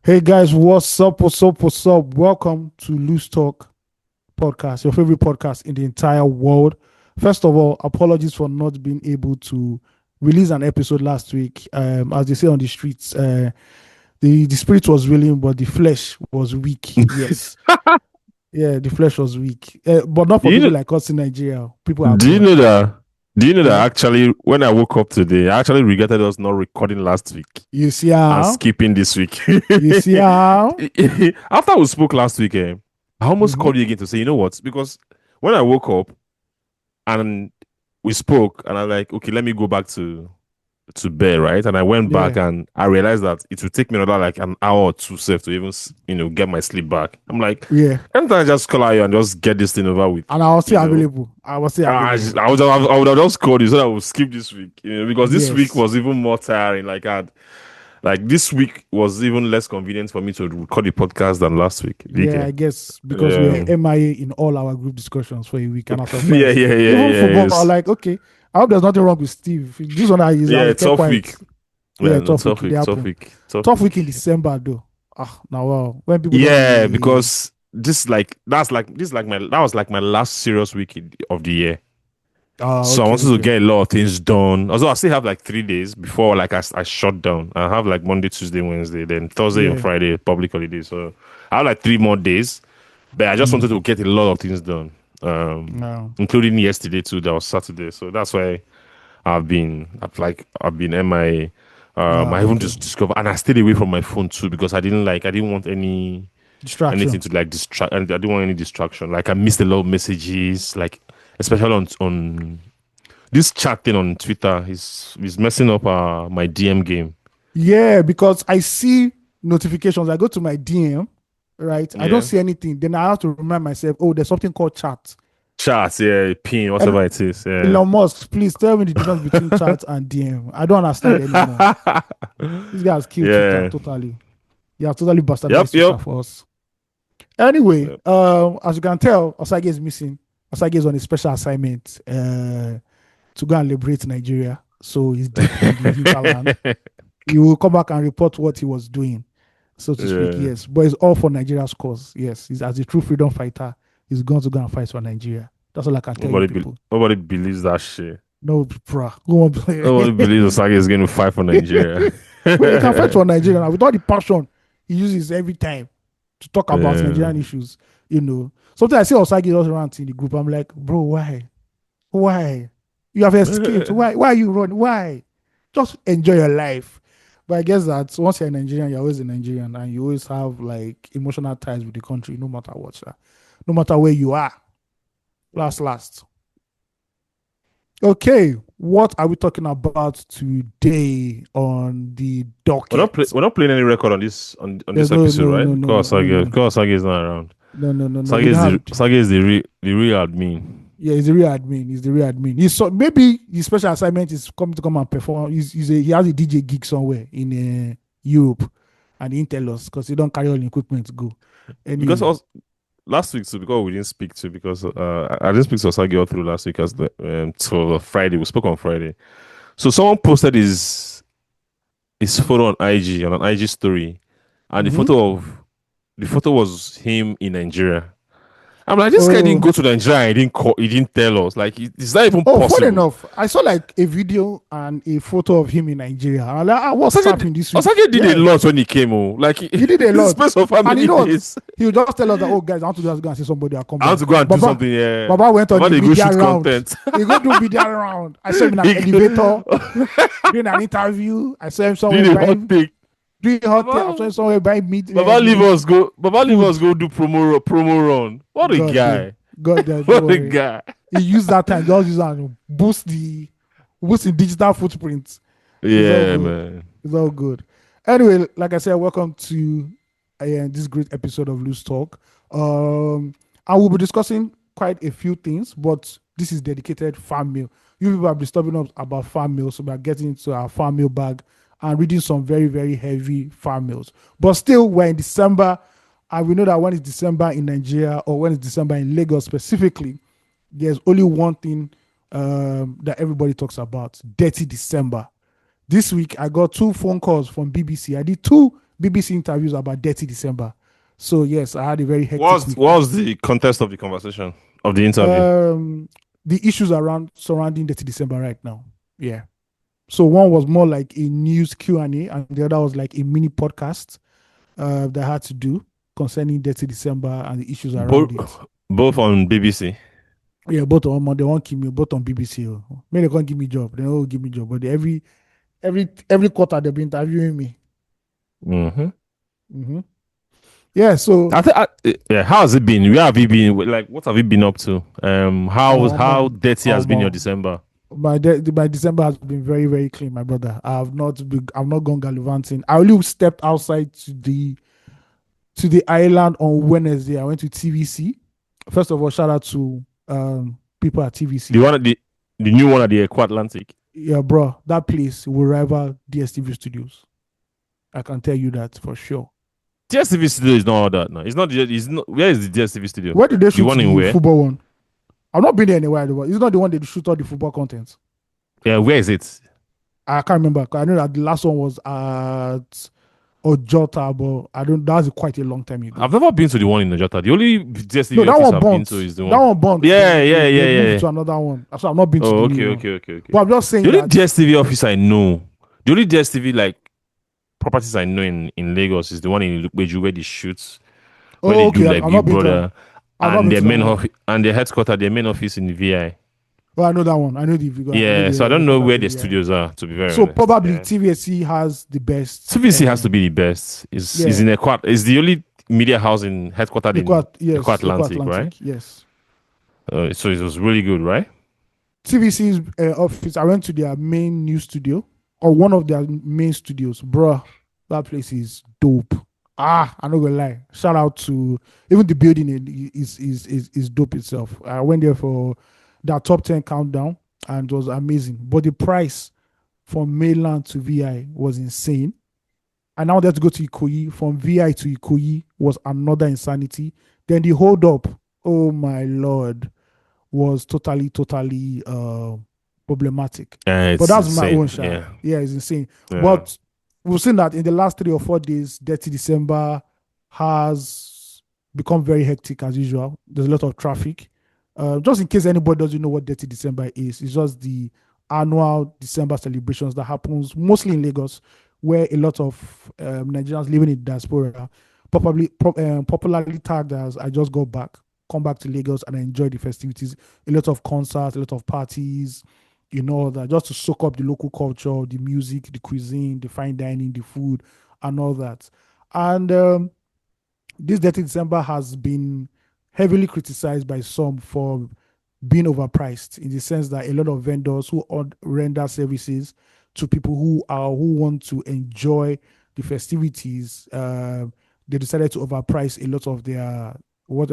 Hey guys, what's up? What's up? What's up? Welcome to Loose Talk podcast, your favorite podcast in the entire world. First of all, apologies for not being able to release an episode last week. As they say on the streets, the spirit was willing, but the flesh was weak. Yes, yeah, the flesh was weak. But not Do for you people know, like us in Nigeria, people do you abroad. know that? Do you know Yeah, that actually, when I woke up today, I actually regretted us not recording last week you see and how? skipping this week. You see how? After we spoke last week, I almost Mm-hmm. called you again to say, you know what? Because when I woke up and we spoke, and I like, okay, let me go back to bed, right? And I went back Yeah, and I realized that it would take me another like an hour or two safe to even, get my sleep back. I'm like, yeah. can't I just call out you and just get this thing over with? And I was You still know? available. I was still I, available. just, I would have just called you so that I would skip this week, because this week Yes. was even more tiring. Like this week was even less convenient for me to record the podcast than last week. Yeah, I DK. guess because we were Yeah. MIA in all our group discussions for a week, and as a Yeah, friends, yeah, yeah, even yeah. football, like, okay, I hope there's nothing wrong with Steve. This one has Yeah, kept tough quiet. week. Yeah, Yeah, no, tough tough week. They week, tough happen. week, tough Tough week week. in December, though. Ah, now wow. When people don't Yeah, really. because that was like my last serious week of the year. Ah, So I okay, wanted to okay. get a lot of things done. Although I still have like 3 days before like I shut down. I have like Monday, Tuesday, Wednesday, then Thursday and Yeah. Friday public holiday. So I have like 3 more days. But I just Mm, wanted to get a lot of things done. no. Including yesterday too. That was Saturday. So that's why I've been MIA. I Ah, even okay. just discovered, and I stayed away from my phone too because I didn't want anything Distraction. to like distract, and I didn't want any distraction. Like I missed a lot of messages, like especially on this chat thing on Twitter is messing up my DM game. Yeah, because I see notifications. I go to my DM, right? I don't Yeah. see anything. Then I have to remind myself, oh, there's something called chat. Chats, yeah, pin, whatever it is. Yeah. Elon Musk, please tell me the difference between chat and DM. I don't understand anymore. This guy has killed Twitter Yeah. totally. He has totally Yep, bastardized Twitter yep. for us. Anyway, Yep. as you can tell, Osage is missing. Osage is on a special assignment to go and liberate Nigeria. So he's deep in the hinterland. He will come back and report what he was doing, so to speak. Yeah. Yes, but it's all for Nigeria's cause. Yes, he's as a true freedom fighter. He's going to go and fight for Nigeria. That's all I can tell you, people. Nobody believes that shit. No, bruh. Go on, play. Nobody believes Osage is going to fight for Nigeria. Well, he can fight for Nigeria now with all the passion he uses every time to talk about Yeah. Nigerian issues. Sometimes I see Osagi just rant in the group. I'm like, bro, why? Why? You have escaped. Why? Why are you running? Why? Just enjoy your life. But I guess that once you're a Nigerian, you're always a Nigerian, and you always have like emotional ties with the country, no matter what, sir. No matter where you are. Last. Okay, what are we talking about today on the docket? We're not playing any record on There's this no, episode, no, right? no, no, no, no, Because Osage is not around. no. We don't have. Sage is the real admin. Yeah, he's the real admin. He's the real admin. He's so maybe his special assignment is coming to come and perform. He has a DJ gig somewhere in Europe, and he didn't tell us because he don't carry all the equipment to go. Because Anyway, us last week too, because we didn't speak to because I didn't speak to Osage all through last week as till Friday. We spoke on Friday. So someone posted his photo on IG on an IG story, and mm-hmm. the photo was him in Nigeria. I'm like, this guy didn't Oh, go to Nigeria. He didn't tell us. Like, it's not even oh, funny possible. enough, I saw like a video and a photo of him in Nigeria. I'm like, what's Osage, happening this week? Osage did a Yeah, lot when he came. Oh, like, he did a in the lot. space of how And you many know what? days? He would just tell us that, oh, guys, I want to just go and see somebody. I'll come I want back. to go and do Baba, something. Yeah, Baba went on about the they go media shoot round. content. He go do media round. I saw him in an He elevator go- doing an interview. I saw him somewhere Did a hot buying take. doing hot take. I saw Baba, him somewhere buying meat, Baba leave food. us go do promo run. What a God damn, guy. God damn, don't What a worry. guy. He used that time just use that to boost the digital footprint. It's all Yeah, good. man. It's all good. Anyway, like I said, welcome to this great episode of Loose Talk. I will be discussing quite a few things, but this is dedicated fan mail. You people have been stopping up about fan mail, so we are getting into our fan mail bag and reading some very, very heavy fan mails. But still, we're in December, and we know that when it's December in Nigeria or when it's December in Lagos specifically, there's only one thing that everybody talks about: Detty December. This week, I got two phone calls from BBC. I did two BBC interviews about Detty December. So yes, I had a very hectic What's week. what was the context of the conversation of the interview? Um, the issues around surrounding Detty December right now. Yeah. So one was more like a news Q&A, and the other was like a mini podcast that I had to do concerning Dirty December and the issues Both around it. both on BBC. Yeah, both on they won't keep me both on BBC. Oh. Maybe they can't give me job. They don't give me job, but every quarter they've been interviewing me. Mm-hmm. Hmm. Yeah, so I think, yeah. How has it been? Where have you been? Like, what have you been up to? How man, dirty has been your um, December? my December has been very very clean, my brother. I've not gone gallivanting. I only stepped outside to the island on Wednesday. I went to TVC. First of all, shout out to people at The TVC. one at the new one at the Eco Atlantic. Yeah, bro, that place will rival DSTV Studios. I can tell you that for sure. DSTV studio is not all that now. It's not. It's not. Where is the DSTV studio? Where did they The shoot one in the where? football one? I've not been there anywhere. It's not the one they shoot all the football content. Yeah, where is it? I can't remember. I know that the last one was at Ojota, but I don't. That's quite a long time ago. I've never been to the one in Najata. The only No, DSTV that office one I've been to burnt. is the That one. one burnt. Yeah, Then yeah, they yeah, moved yeah. to another one. So I've not been to the Oh, new okay, one. okay, okay, okay. But I'm just The saying only that. DSTV office I know, the only DSTV like properties I know in Lagos is the one in Lukbeju where they shoot, where they Oh, do okay. like I've Big not been to that. Brother, I've not been to that one. and their headquarters, their main office in the VI. Well, I know that one. I know Yeah, so I the don't know quarters where in the VI. studios are, to be very So honest. probably Yeah. TVSC has the best. CVC has to be the best. Is Yeah, in Equat is the only media house in headquartered in Equat Yes, Eco Atlantic, right? Atlantic. Yes. So it was really good, right? TVC's office. I went to their main news studio or one of their main studios, bruh. That place is dope. I'm not gonna lie. Shout out to even the building is dope itself. I went there for that top 10 countdown and it was amazing. But the price from mainland to VI was insane. I now had to go to Ikoyi. From VI to Ikoyi was another insanity. Then the hold up, oh my lord, was totally problematic. But It's that's my own insane. share. Yeah, Yeah, it's insane. yeah. But we've seen that in the last 3 or 4 days, Dirty December has become very hectic as usual. There's a lot of traffic. Just in case anybody doesn't know what Dirty December is, it's just the annual December celebrations that happens mostly in Lagos, where a lot of Nigerians living in diaspora, popularly tagged as "I just got back," come back to Lagos and enjoy the festivities. A lot of concerts, a lot of parties, that just to soak up the local culture, the music, the cuisine, the fine dining, the food, and all that. And this Dirty December has been heavily criticized by some for being overpriced in the sense that a lot of vendors who render services to people who want to enjoy the festivities, they decided to overprice a lot of their what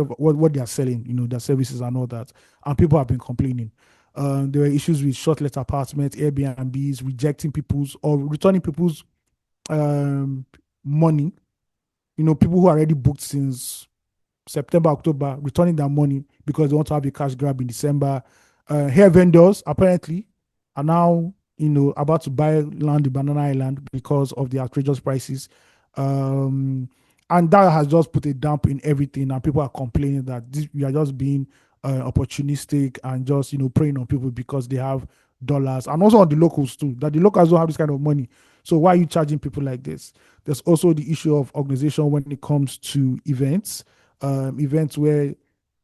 they are selling, their services and all that, and people have been complaining. There were issues with short let apartments, Airbnbs, rejecting people's or returning people's um, money. People who are already booked since September, October, returning their money because they want to have a cash grab in December. Hair vendors apparently are now, about to buy land in Banana Island because of the outrageous prices. Um, and that has just put a damp in everything. And people are complaining that we are just being opportunistic and just, preying on people because they have dollars and also on the locals too, that the locals don't have this kind of money. So why are you charging people like this? There's also the issue of organization when it comes to events where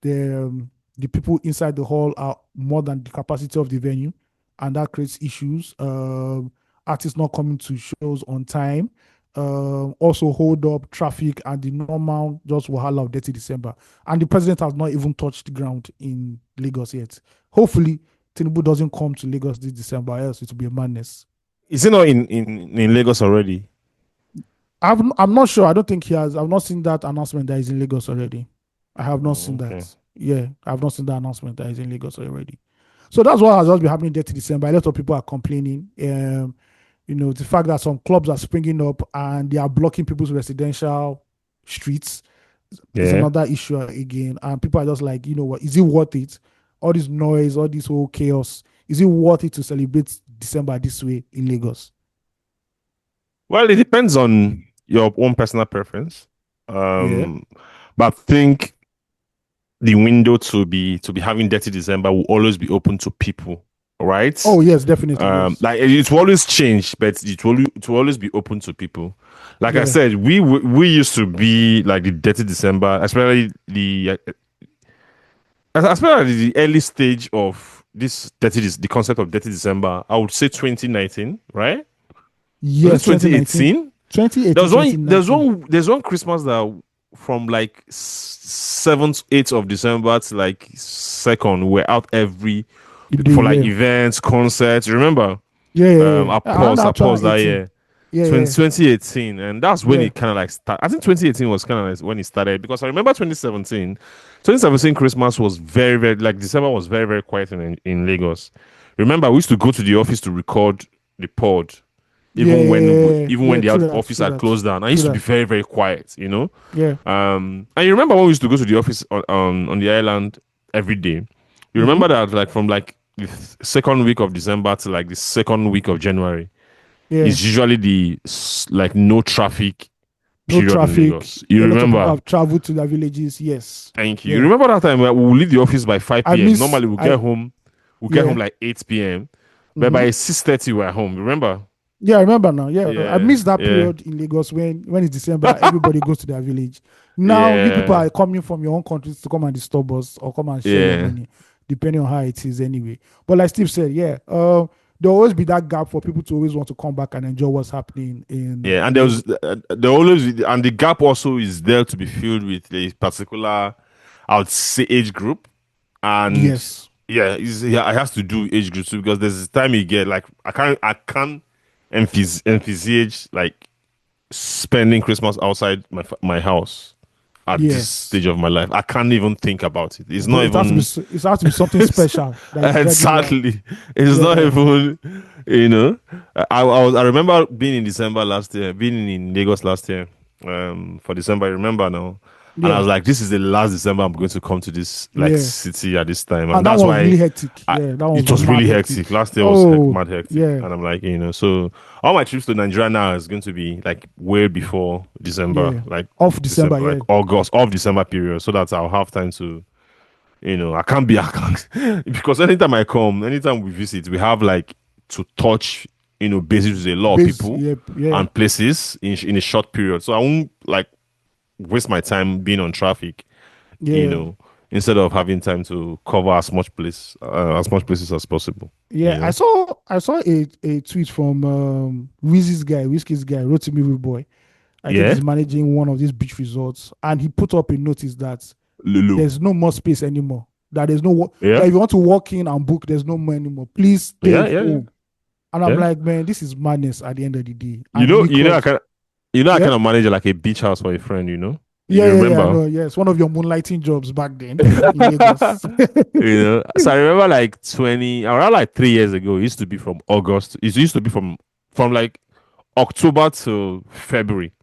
the people inside the hall are more than the capacity of the venue, and that creates issues. Artists not coming to shows on time, also hold up traffic and the normal just wahala of Dirty December. And the president has not even touched the ground in Lagos yet. Hopefully, Tinubu doesn't come to Lagos this December, else it will be a madness. Is it not in Lagos already? I'm not sure. I don't think he has. I've not seen that announcement that he's in Lagos already. I have not seen Okay. that. Yeah, I've not seen that announcement that he's in Lagos already. So that's what has just been happening there to December. A lot of people are complaining. The fact that some clubs are springing up and they are blocking people's residential streets is Yeah. another issue again. And people are just like, you know what, is it worth it? All this noise, all this whole chaos, is it worth it to celebrate December this way in Lagos? Well, it depends on your own personal preference. Yeah. Um, but I think the window to be having Dirty December will always be open to people, right? Oh yes, definitely yes. Like it will always change, but it will always be open to people. Like I Yeah. said, we used to be like the Dirty December, especially the early stage of the concept of Dirty December. I would say 2019, right? Was it Yes, 2019. 2018? 2018, There's one Christmas that from like 7th, 8th of December to like 2nd, we're out every the day, for like yeah. events, concerts. Remember? Yeah, yeah, yeah. Around I actual paused that 18. year. Yeah, 20, yeah, 2018, and that's when yeah. it kind of like started. I think 2018 was kind of like when it started because I remember 2017 Christmas was very, very like December was very, very quiet in Lagos. Remember, we used to go to the office to record the pod Yeah, yeah, yeah, yeah. even when Yeah, the true that, office true had that. closed down. I True used to be that. very, very quiet, you know. Yeah. And you remember when we used to go to the office on the island every day? You Mm-hmm. remember that like from like the second week of December to like the second week of January Yeah. is usually the like no traffic No period in traffic. Lagos. You A lot of people remember? have traveled to their villages. Yes. Thank you. You Yeah. remember that time where we will leave the office by I 5 p.m. miss Normally I we'll get home yeah. like 8 p.m. But Mm-hmm. by 6:30 we're home. Remember? Yeah, I remember now. Yeah, I Yeah, miss that yeah. period in Lagos when it's December, everybody goes to their village. Now you people Yeah, are coming from your own countries to come and disturb us or come and share your yeah, money, depending on how it is anyway. But like Steve said, yeah, there'll always be that gap for people to always want to come back and enjoy what's happening yeah. And in Lagos. there always and the gap also is there to be filled with a particular, I would say, age group. And Yes, yeah, it has to do age group too because there's this time you get like I can't envisage like spending Christmas outside my house at this yes. stage of my life. I can't even think about it. It's Bro, not it has to be even it has to be something special that is regular. exactly. It's not Yeah, even you know. I remember being in December last year, being in Lagos last year. For December, I remember now. And I yeah, was like, this is the last December I'm going to come to this like yeah. city at this time. And And that that's one was why really hectic. Yeah, that one it was was mad really hectic. hectic. Last year was Oh, mad hectic. yeah, And I'm like, so all my trips to Nigeria now is going to be like way before yeah. like Off December, December, like yeah. August, off December period, so that I'll have time to, I can't, because anytime we visit, we have like to touch, bases with a lot of Base, people yeah, yeah, and places in a short period. So I won't like waste my time being on traffic, you yeah, know, instead of having time to cover as much places as possible, yeah. you I know. saw I saw a tweet from Whiskey's guy, wrote to me with boy. I think Yeah, he's managing one of these beach resorts, and he put up a notice that Lulu. there's no more space anymore. That there's no Yeah, that if you want to walk in and book, there's no more anymore. Please stay yeah, yeah, yeah, home. And I'm yeah. like, man, this is madness at the end of the day. You And know, you know, I Lagos, kind I yeah, kind of manage like a beach house for a friend, you know. If yeah, you yeah, yeah. I remember, know. Yes, one of your moonlighting jobs back then in Lagos. So I remember like around like 3 years ago. It used to be from August. It used to be from like October to February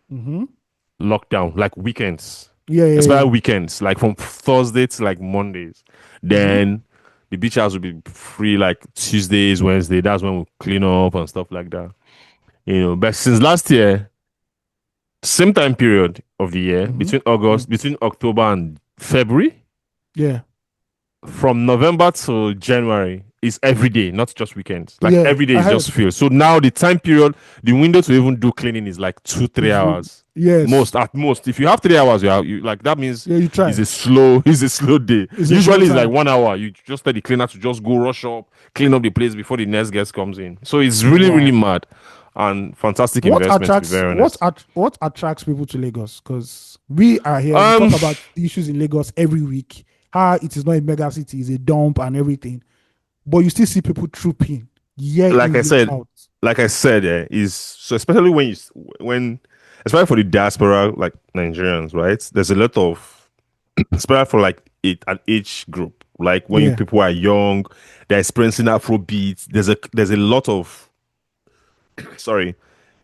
hmm lockdown, like weekends, Yeah, yeah, especially yeah. weekends, like from Thursday to like Mondays. hmm Then the beach house would be free like Tuesdays, Wednesday. That's when we clean up and stuff like that. But since last year, same time period of the year, hmm between October and February, Yeah, from November to January is every day, not just weekends. Like yeah. every day I is just heard. filled. So now the time period, the window to even do cleaning is like 2 3 hours. Yes. Most at most. If you have 3 hours, you like that means Yeah, you it's try. a slow it's a slow day. It's a slow Usually it's like time. 1 hour. You just tell the cleaner to just go rush up, clean up the place before the next guest comes in. So it's really, really Wow. mad and fantastic investment to be very honest. What attracts people to Lagos? Because we are here, we Um talk about the issues in Lagos every week. How it is not a mega city, it's a dump and everything. But you still see people trooping year like in, I year said, out. is so especially when especially for the diaspora like Nigerians, right? There's a lot of especially for like an age group, like when Yeah, people are young, they're experiencing Afrobeat. There's a lot of sorry,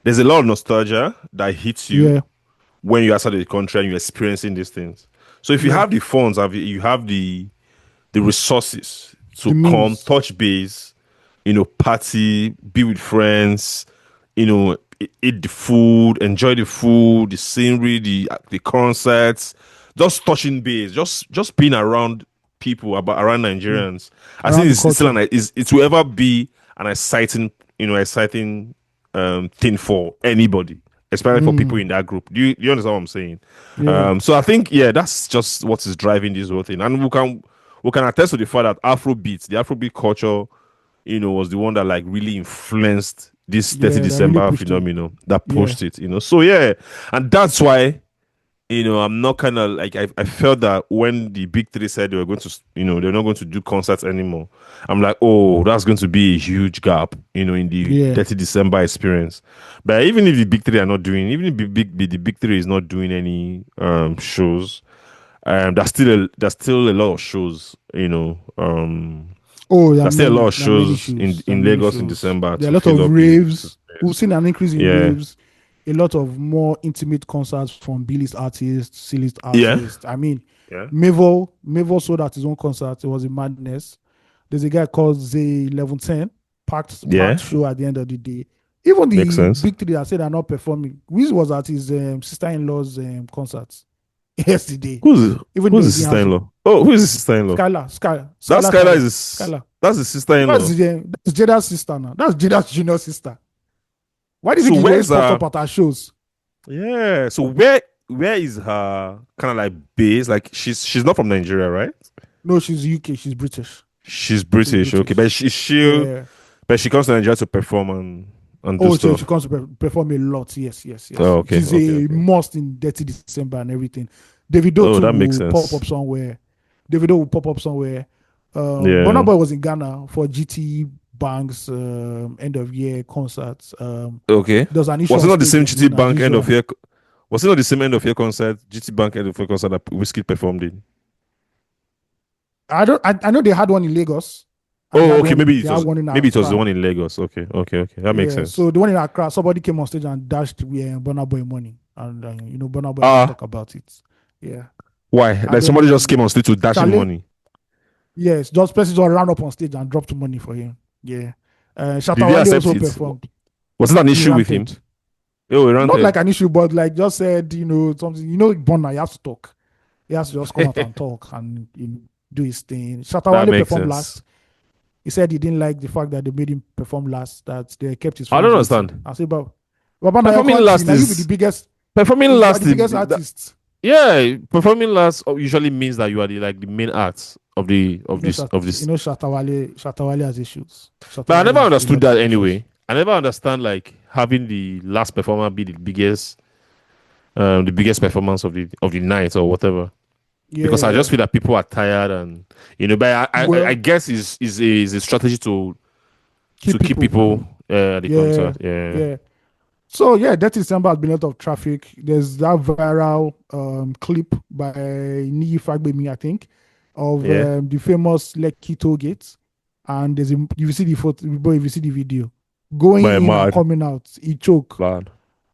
there's a lot of nostalgia that hits you yeah, when you're outside the country and you're experiencing these things. So if you yeah. have the funds, you have the resources The to come means. touch base, party, be with friends, eat the food, enjoy the food, the scenery, the concerts, just touching base, just being around people about around Yeah. Nigerians. I think Around the it's still culture. an it will ever be an exciting, exciting thing for anybody, especially for people Mm. in that group. Do you understand what I'm saying? Yeah. So I think yeah, that's just what is driving this whole thing, and we can attest to the fact that the Afrobeat culture, was the one that like really influenced this 30 Yeah. That really December pushed it. phenomenon that Yeah. pushed it. So yeah, and that's why, I'm not kind of like I felt that when the big three said they were going to, they're not going to do concerts anymore. I'm like, oh, that's going to be a huge gap, in the Yeah. 30 December experience. But even if the big three are not doing, even if the big three is not doing any shows, there's still a lot of shows, Oh, there are there's still a lot many. of There are many shows shows. There are in many Lagos in shows. December There are a to lot fill of up the raves. We've space. seen an increase in Yeah. raves. A lot of more intimate concerts from B-list artists, C-list Yeah. artists. I mean, Yeah. Mavo sold out his own concert. It was a madness. There's a guy called Zay 1110, packed Yeah. show at the end of the day. Even Makes the sense. big three that said are not performing. Wiz was at his sister-in-law's concert yesterday. Who's Even who's though he his didn't have to. sister-in-law? Oh, who is his sister-in-law? That Skylar Skylar, is Skylar. that's his sister-in-law. That's Jada's sister now. That's Jada's junior sister. Why do you So think he always where's pops up at our shows? yeah? So where is her kind of like base? Like she's not from Nigeria, right? No, she's UK. She's British. She's She's British, okay, but British. Yeah. she comes to Nigeria to perform and do Oh, so she stuff. comes to perform a lot. Yes, yes, Oh, yes. okay, She's okay, a okay. must in Dirty December and everything. Davido Oh, too that makes will pop sense. up somewhere. Davido will pop up somewhere. Burna Yeah. Boy was in Ghana for GT Bank's end of year concerts. Okay. There was an issue Was it on not the stage same with GT him as Bank end of usual. year? Was it not the same end of year concert? GT Bank end of year concert that Whiskey performed in? I don't. I know they had one in Lagos, and Oh, okay. they had one in Maybe it was the Accra. one in Lagos. Okay, okay, okay. That makes Yeah, sense. so the one in Accra, somebody came on stage and dashed Burna Boy money, and Burna Boy had to Ah, talk about it. Yeah, why? and Like somebody just then came on stage to dash him Charlie, money. yes, just person just ran up on stage and dropped money for him. Yeah, Did he Shatawale accept also it? performed. Was it an He issue with him? ranted, Oh, he not like ranted. an issue, but like just said, something. Burna, he has to talk. He has to just come out and talk and do his thing. That Shatawale makes performed sense. last. He said he didn't like the fact that they made him perform last, that they kept his I don't fans waiting. understand. I said, but Baba, now your Performing country, last now you be the is biggest, performing you are last. the biggest artist. Yeah, performing last usually means that you are the main act of this. Shatawale has issues. But I Shatawale never has a understood lot that of issues. anyway. I never understand like having the last performer be the biggest performance of the night or whatever. Because I just Yeah. feel that people are tired and but I Well, guess is a strategy to keep keep people. people at the Yeah. concert. Yeah, Yeah. So yeah, that December has been a lot of traffic. There's that viral clip by Niyi Fagbemi, I think, of yeah. the famous Lekki toll gate. And if you see the photo, boy, if you see the video, going My in and mad, coming out, he choke. man.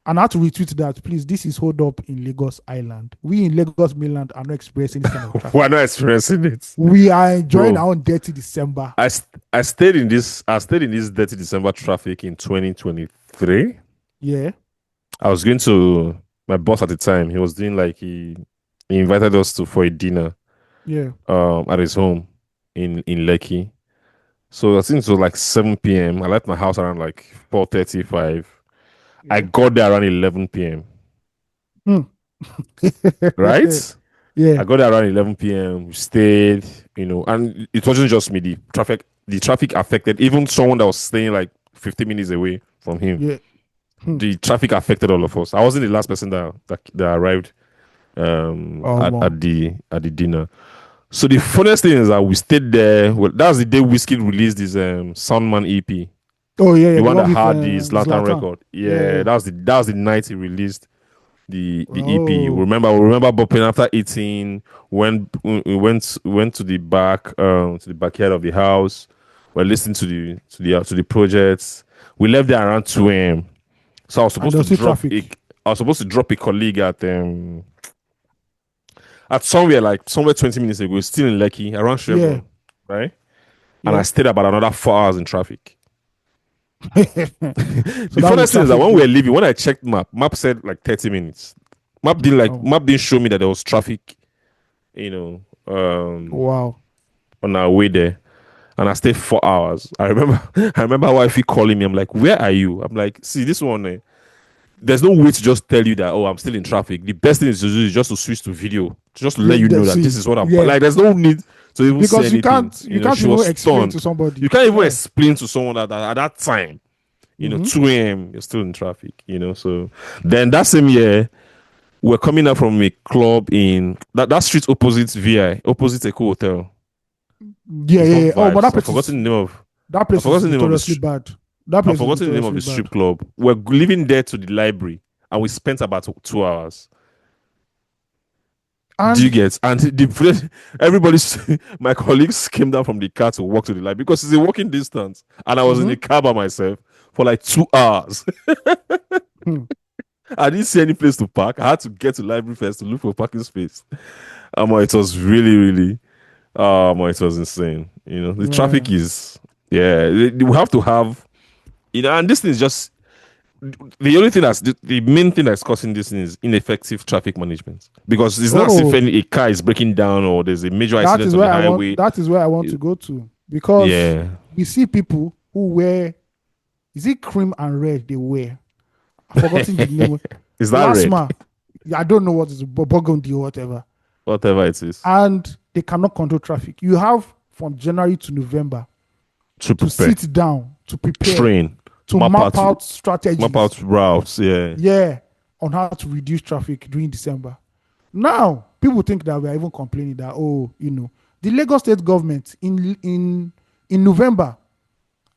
And I had to retweet that, please. This is hold up in Lagos Island. We in Lagos mainland are not experiencing this kind of We're traffic. not experiencing it, We are enjoying bro. our own dirty December. I stayed in this dirty December traffic in 2023. Yeah, I was going to my boss at the time. He was doing like he invited us to for a dinner yeah, at his home in Lekki. So I think it was like 7 p.m. I left my house around like 4:35. I yeah. got there around 11 p.m. Hmm. Right? Yeah, I got there around 11 p.m. We stayed, and it wasn't just me. The traffic affected even someone that was staying like 50 minutes away from him. yeah. Hmm. The traffic affected all of us. I wasn't the last person that arrived Well. at the dinner. So the funniest thing is that we stayed there. Well, that was the day Whiskey released his Soundman EP, Oh yeah, yeah. the The one one that with had the Zlatan Zlatan. record. Yeah, Yeah. that was the night he released the EP. Oh, We remember bumping after eating. We went to the backyard of the house. We're listening to the projects. We left there around 2 a.m. So and there's still traffic. I was supposed to drop a colleague at somewhere 20 minutes ago, still in Lekki, around Yeah, Chevron, right? And I yeah. stayed about another 4 hours in traffic. So The that was a funniest thing is that traffic when we were day. leaving, when I checked map said like 30 minutes. Oh, Map didn't show me that there was traffic, wow. on our way there. And I stayed 4 hours. I remember I remember wifey calling me. I'm like, where are you? I'm like, see this one. There's no way to just tell you that, oh, I'm still in traffic. The best thing is to do is just to switch to video, just to Yeah, let you know that this see, is what I'm yeah, like. There's no need to even say because anything. you can't She even was explain to stunned. You somebody. can't even Yeah. explain to someone that at that time, Mm-hmm. 2 a.m. you're still in traffic. So then that same year we're coming out from a club in that street opposite VI, opposite Eco Hotel. Yeah, It's yeah, not yeah. Oh, but vibes. that I've place is forgotten the name of the notoriously bad. That I've place is forgotten the name of notoriously the bad. strip club. We're leaving there to the library, and we spent about 2 hours. Do you And get? And everybody's my colleagues came down from the car to walk to the library because it's a walking distance, and I was in mm-hmm. the car by myself for like 2 hours. Hmm. I didn't see any place to park. I had to get to the library first to look for a parking space. It was really, really, it was insane. The Yeah. traffic is, yeah, we have to have, and this thing is just the only thing the main thing that's causing this thing is ineffective traffic management, because it's not as if Oh, a car is breaking down or there's a major accident on the highway. that is where I want to go to, because Yeah. we see people who wear, is it cream and red they wear? I've forgotten the name. Is that red? Plasma. I don't know what is burgundy or whatever. Whatever it is. And they cannot control traffic. You have from January to November To to prepare. sit down, to prepare, Train. to Map strategies. out routes. Yeah. Yeah, on how to reduce traffic during December. Now, people think that we are even complaining that, oh, the Lagos state government in November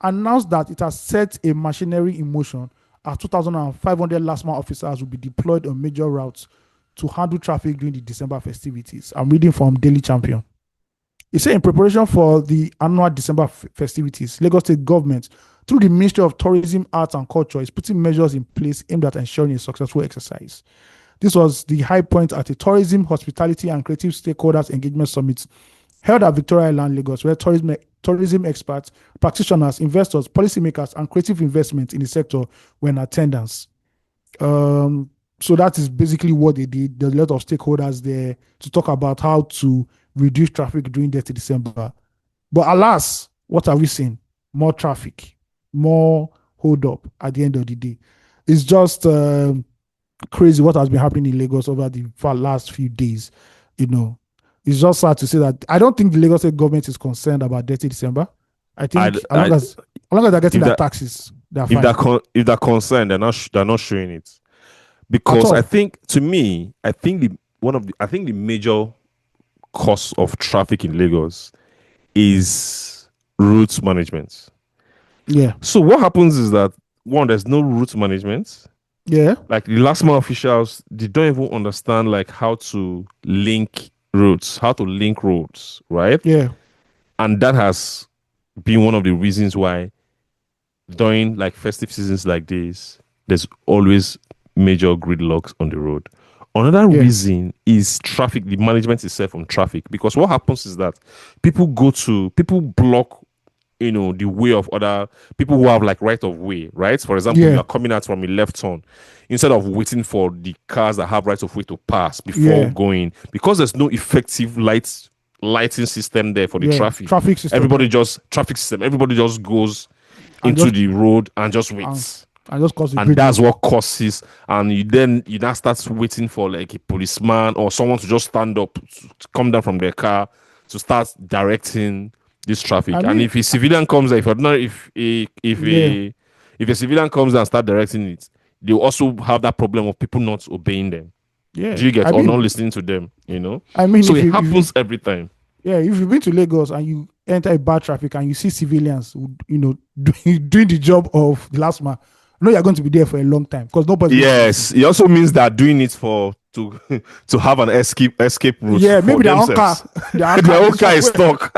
announced that it has set a machinery in motion as 2,500 last mile officers will be deployed on major routes to handle traffic during the December festivities. I'm reading from Daily Champion. It said in preparation for the annual December festivities, Lagos State government, through the Ministry of Tourism, Arts and Culture, is putting measures in place aimed at ensuring a successful exercise. This was the high point at a tourism, hospitality, and creative stakeholders engagement summit held at Victoria Island, Lagos, where tourism experts, practitioners, investors, policymakers, and creative investment in the sector were in attendance. So that is basically what they did. There's a lot of stakeholders there to talk about how to reduce traffic during Detty December. But alas, what are we seeing? More traffic, more hold up at the end of the day. It's just crazy what has been happening in Lagos over the last few days. You know, it's just sad to say that I don't think the Lagos state government is concerned about Detty December. I think as long as they're getting if their that taxes, they're fine. if they're concerned, they're not showing it. At Because I all. think, to me, I think the major cause of traffic in Lagos is route management. Yeah. So what happens is that, one, there's no route management. Yeah. Like the last mile officials, they don't even understand like how to link routes, right? Yeah. And that has been one of the reasons why during like festive seasons like this, there's always major gridlocks on the road. Another Yeah. reason is traffic, the management itself on traffic. Because what happens is that people block, the way of other people who have like right of way, right? For example, you Yeah. are coming out from a left turn, instead of waiting for the cars that have right of way to pass before Yeah. going, because there's no effective lighting system there for the Yeah. traffic. Traffic system. Traffic system. Everybody just goes And into just the road and just and, waits. and just cause a And that's gridlock. what causes, and you now start waiting for like a policeman or someone to just stand up to come down from their car to start directing this I traffic. And mean, if a civilian comes there, yeah. if a civilian comes there and start directing it, they also have that problem of people not obeying them. Yeah. Do you get, or not listening to them? I mean, So it happens every time. yeah, if you've been to Lagos and you enter a bad traffic and you see civilians, doing the job of the last man, no, you're going to be there for a long time because nobody's going to listen. Yes, it also means that doing it for to have an escape route Yeah, for maybe their own car, themselves. their Their car own is car is somewhere. stuck.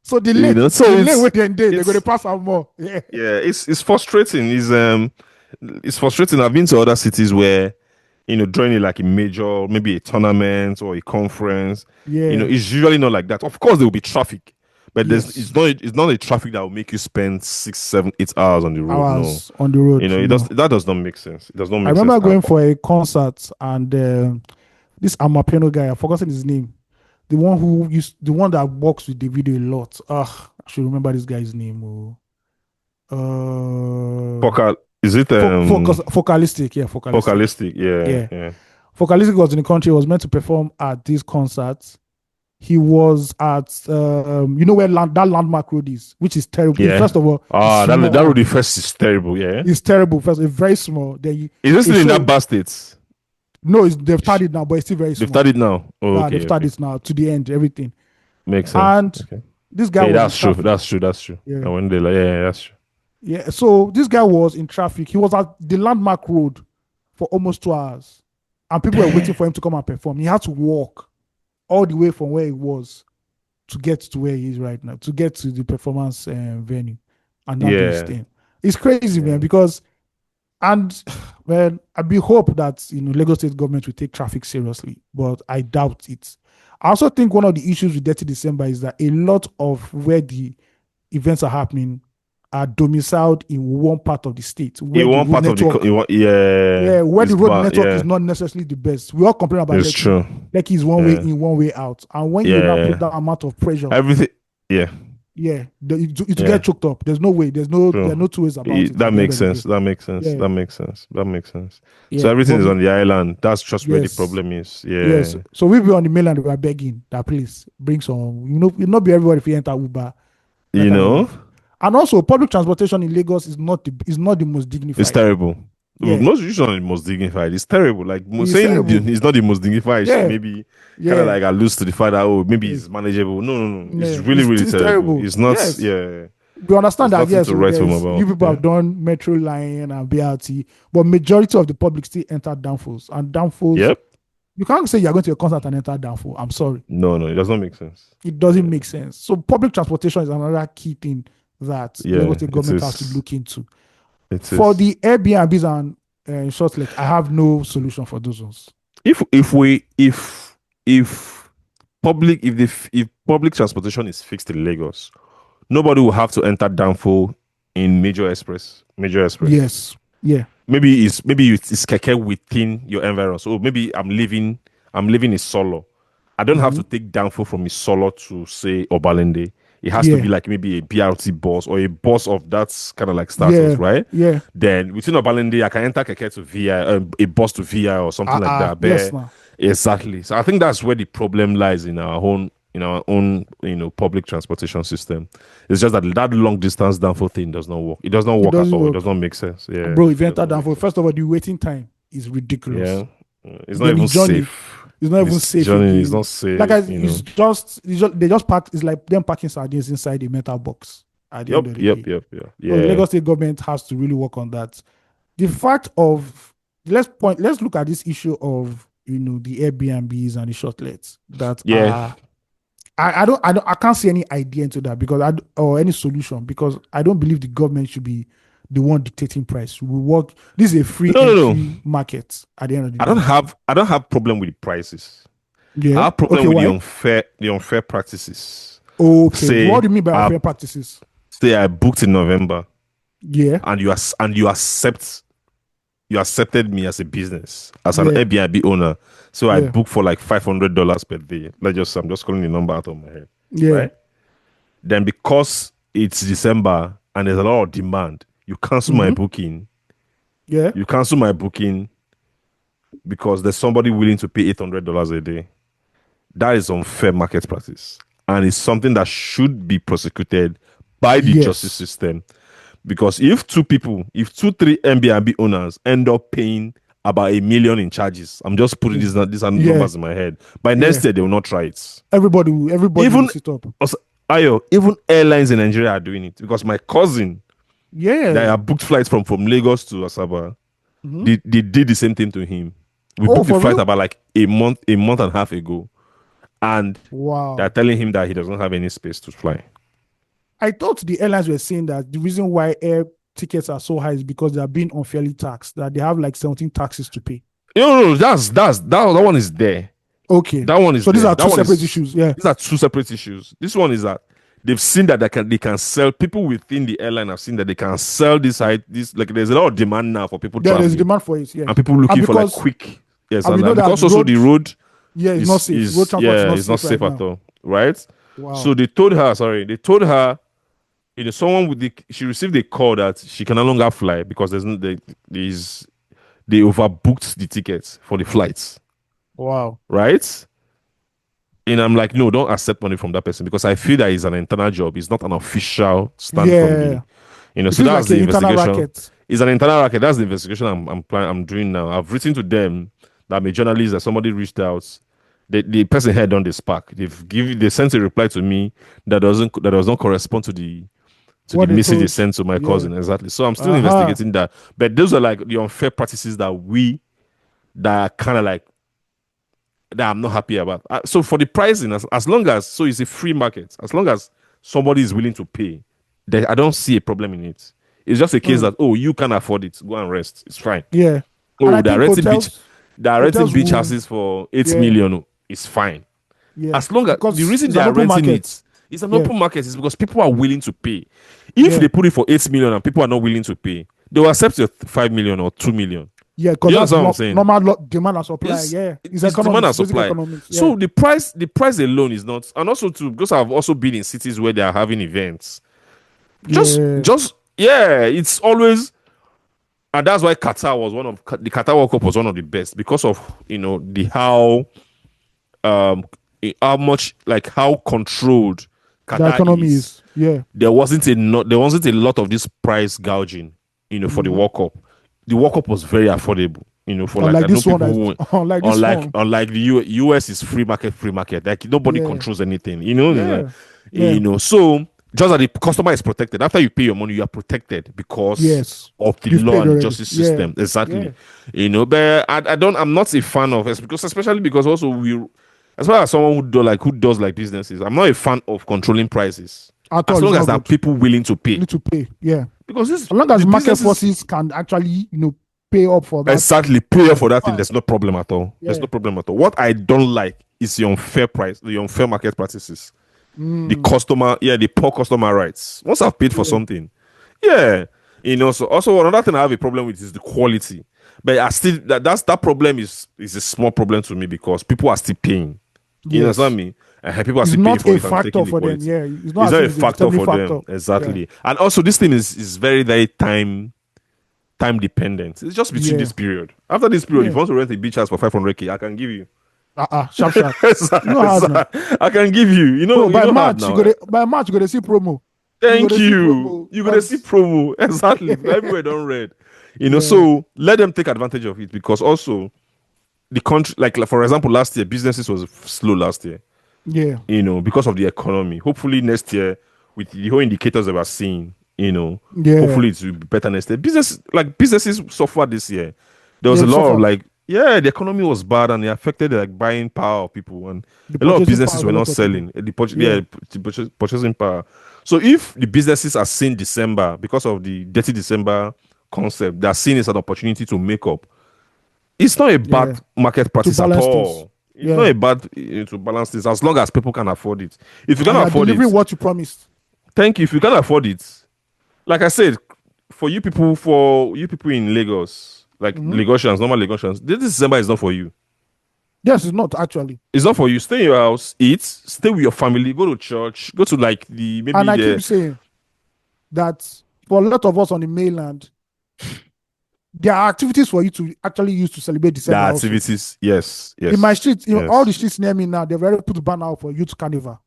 So So the lane within day, they're going to it's pass out more. Yeah, yeah, it's frustrating. It's frustrating. I've been to other cities where, during like a major, maybe a tournament or a conference, yeah, it's usually not like that. Of course, there will be traffic, But Yes. it's not a traffic that will make you spend 6, 7, 8 hours on the road. No, Hours on the road. No. that does not make sense. It does not I make sense remember at going all. for a concert and this Amapiano guy, I've forgotten his name. The one that works with the video a lot. I should remember this guy's name. Oh. Uh, Focal, is it Focalistic, yeah, Focalistic. focalistic? Yeah, Yeah. yeah, Focalistic was in the country, was meant to perform at this concert. He was at where that landmark road is, which is terrible. yeah. First of all, it's Ah, that small. road first is terrible. Yeah, It's terrible. First, it's very small. Then is it they still in that show bad state? no, they've started now, but it's still very They've small. started now. Oh, Yeah, they've okay, okay, started now to the end, everything. makes sense. And Okay, this guy hey, was in that's true. traffic. That's true. That's true. Yeah. I went there. Like, yeah, that's true. Yeah. So this guy was in traffic. He was at the landmark road for almost 2 hours. And people were waiting for him to come and perform. He had to walk all the way from where he was to get to where he is right now, to get to the performance venue and now do his Yeah, thing. It's crazy, yeah. man, because and man, I be hope that Lagos State government will take traffic seriously, but I doubt it. I also think one of the issues with Detty December is that a lot of where the events are happening are domiciled in one part of the state where In the one road part of the, network, yeah, yeah, where it's the road bad. network Yeah, is not necessarily the best. We all complain about it's Lekki. true. Lekki is one way Yeah, in, one way out, and when you now put yeah. that amount of pressure, Everything. Yeah, yeah, it will yeah. get choked up. There's no way. There are True. no two ways about it That at the end makes of the sense. day. That makes sense. Yeah, That makes sense. That makes sense. So yeah. everything But is on the island. That's just where the yes, problem is. yes. Yeah. So we be on the mainland. We are begging that please bring some. You not be everybody if you enter Uber, that You kind know, of. And also, public transportation in Lagos is not the most it's dignified. terrible. Yeah, Most usually the most dignified. It's terrible. Like it's saying terrible. it's not the most dignified. Yeah, Maybe kind of yeah, like alludes to the fact that maybe yeah. it's manageable. No, no, no. It's Yeah. really really It's terrible. terrible. It's not. Yes, Yeah. we understand It's that. nothing Yes, to so write home there's you about. people Yeah. have done Metro Line and BRT, but majority of the public still enter downfalls, and downfalls Yep. you can't say you're going to a concert and enter downfall. I'm sorry. No, no. It does not make sense. It doesn't Yeah. make sense. So public transportation is another key thing that Lagos Yeah. State It government has to is. look into. It For is. the Airbnbs and short like I have no solution for those ones. If public if public transportation is fixed in Lagos, nobody will have to enter Danfo in major express. Yes. Yeah. Maybe it's keke within your environment. So maybe I'm living in Solo. I don't have Mm-hmm. to take Danfo from Solo to say Obalende. It has to Yeah. be like maybe a BRT bus or a bus of that kind of like status, Yeah. right? Yeah. Then within Obalende, I can enter keke to VI, a bus to VI or something like that. Yes But now. exactly. So I think that's where the problem lies in our own public transportation system. It's just that long distance Danfo thing does not work. It does not It work at doesn't all. It work. does not make sense. Yeah, Bro, if you it does enter not make downfall, sense. first of all, the waiting time is ridiculous. Yeah. It's not Then the even journey safe. is not even This safe journey is again. not safe. Like they just park. It's like them parking sardines inside a metal box at the end of the day. Yep. So the Yeah. Lagos State government has to really work on that. The fact of let's look at this issue of the Airbnbs and the shortlets that Yeah. are. I can't see any idea into that or any solution because I don't believe the government should be the one dictating price. We work. This is a free No. entry market at the end of the I day. don't have problem with the prices. I Yeah. have problem Okay. with Why? the unfair practices. Okay. What Say do you mean by I unfair practices? say I booked in November Yeah. and you accepted me as a business, as an Yeah. Airbnb owner. So I Yeah. booked for like $500 per day. I'm just calling the number out of my head. Yeah. Right? Then because it's December and there's a lot of demand, you cancel my booking. Yeah. You cancel my booking because there's somebody willing to pay $800 a day. That is unfair market practice. And it's something that should be prosecuted by the justice Yes. system. Because if two, three Airbnb owners end up paying about $1 million in charges, I'm just putting these numbers in my head. By next year, they will not try it. Everybody will sit up. Also, Ayo, even airlines in Nigeria are doing it because my cousin Yeah. that I booked flights from Lagos to Asaba, they did the same thing to him. We booked the for flight real? about like a month and a half ago, and Wow. they're telling him that he doesn't have any space to fly. I thought the airlines were saying that the reason why air tickets are so high is because they are being unfairly taxed, that they have like 17 taxes to pay. No, that one is there. Okay. That one is so these there. are That two one separate is- issues. Yeah. These are two separate issues. This one is that they've seen that they can sell. People within the airline have seen that they can sell this like there's a lot of demand now for people There is traveling demand for it, yeah. and people And looking for like because quick. Yes, and we and know that because also the road yeah, it's not safe. Road transport is not is not safe right safe at now. all, right? So Wow. they told her, someone she received a call that she can no longer fly because there's they overbooked the tickets for the flights, Wow. right? And I'm like, no, don't accept money from that person because I feel that it's an internal job. It's not an official stand from Yeah. the. It So feels that's like the an internal investigation. racket. It's an internal racket. That's the investigation I'm doing now. I've written to them that I'm a journalist that somebody reached out. The person had done the spark. They sent a reply to me that does not correspond to the What they message they told. sent to my Yeah. cousin exactly. So I'm still Uh-huh. investigating that. But those are like the unfair practices that are kind of like that I'm not happy about. So for the pricing, as long as so it's a free market, as long as somebody is willing to pay, I don't see a problem in it. It's just a case Mm. that you can afford it, go and rest. It's fine. Yeah. And Oh, I think they're renting hotels beach will, houses for 8 yeah, million. It's fine. yeah. As long as the Because reason it's they an are open renting market. it is an Yeah. open market is because people are willing to pay. If Yeah. they put it for 8 million and people are not willing to pay, they will accept your 5 million or 2 million. Yeah, because You that's understand what I'm saying? normal demand and supply. It's Yeah. It's it's demand economics, and basic supply. economics. Yeah. So the price alone is not, and also too because I've also been in cities where they are having events. Just Yeah. just yeah, it's always, and that's why the Qatar World Cup was one of the best because of the um how much, like, how controlled The Qatar economy is. is, yeah. There wasn't a lot of this price gouging, for the Mm-hmm. World Cup. The World Cup was very affordable, for, like, Unlike I know this one, people who, unlike this unlike one. unlike the US is free market, free market. Like nobody Yeah. controls anything, Yeah. Yeah. So just that the customer is protected. After you pay your money, you are protected because Yes. of the You've law paid and the already. justice Yeah. system. Exactly. Yeah. But I'm not a fan of it because, especially because also as well as someone who does like businesses, I'm not a fan of controlling prices At as all, it's long not as there are good. people willing to You pay. need to pay. Yeah. Because As long as the market businesses forces can actually, pay up for that, exactly pay for that thing, fine. there's no problem at all. There's Yeah. no problem at all. What I don't like is the unfair market practices. Mm. The poor customer rights. Once I've paid for Yeah. something, yeah. So also another thing I have a problem with is the quality. But I still that problem is a small problem to me because people are still paying. You understand Yes. me? People are It's still paying not for a it and factor taking the for them. quality. Yeah. It's not It's as not if a it's a factor determining for them factor. Yeah. exactly. And also this thing is very, very time dependent. It's just between Yeah. this period. After this period, if Yeah. you want to rent a beach house for 500K, I can give you. Sharp, sharp. You know hard now. I can give you. Bro, You by know hard March, now. Eh? you go to see promo. You go Thank to see you. promo. You're gonna see Because promo exactly because everywhere don't read. yeah. So let them take advantage of it because also the country, like for example, last year businesses was slow last year. Yeah. Because of the economy. Hopefully next year, with the whole indicators that we're seeing, Yeah. hopefully it will be better next year. Businesses suffered this year. There was Yeah, a it lot of suffered. like, yeah, the economy was bad and it affected the like buying power of people, and The a lot of purchasing power businesses of a were not lot of people. selling. Yeah. The purchasing power. So if the businesses are seeing December because of the Detty December concept, they're seeing it as an opportunity to make up. It's not a bad Yeah. market To practice at balance things. all. It's not Yeah. a bad to balance this as long as people can afford it. If you can And you're afford delivering it, what you promised. thank you. If you can afford it, like I said, for you people in Lagos, like Hmm. Lagosians, normal Lagosians, this December is not for you. Yes, it's not actually. It's not for you. Stay in your house, eat, stay with your family, go to church, go to like the And maybe I the keep saying that for a lot of us on the mainland, there are activities for you to actually use to celebrate the December also. activities. Yes, In my yes, street, all the yes. streets near me now, they've already put banner out for youth carnival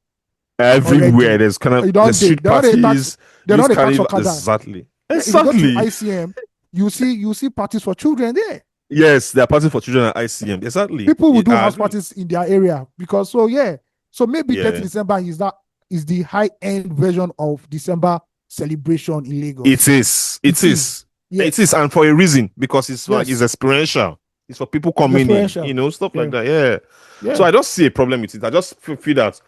Everywhere already. there's kind of You the don't they street they're not a tax parties, they're youth not a tax carnival. ocadas. Exactly, Yeah, if you go to exactly. ICM, you see parties for children there. Yes, they're parties for children at ICM. Exactly. People will do I house agree. parties in their area because so yeah. So maybe 30 Yeah. December is the high end version of December celebration in It Lagos. is. It It is. is. It is, Yes. and for a reason because it's Yes. experiential. It's for people It's coming in, experiential. stuff like Yeah. that. Yeah. So Yeah. I don't see a problem with it. I just feel that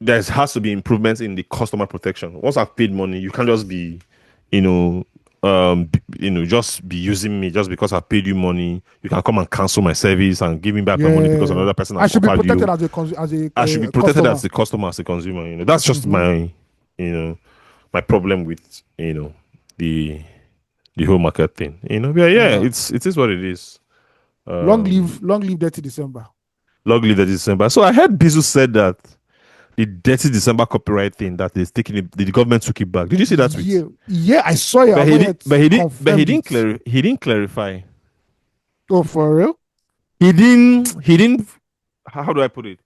there has to be improvements in the customer protection. Once I've paid money, you can't just be, you know, just be using me just because I paid you money. You can come and cancel my service and give me back my money because Yeah, another person I has should be offered protected you. as I should be a protected as customer. the customer, as a consumer. That's just Mm-hmm. you know, my problem with the the whole market thing. Yeah, yeah, Uh, it is what it is. Um, long live Dirty December. Log leader December. So I heard Bizu said that the dirty December copyright thing that is taking it, the government took it back. Did you see that tweet? Yeah, yeah, I saw it. But I've he not did, yet but confirmed it. he didn't clarify. Oh, for real? He didn't. How do I put it?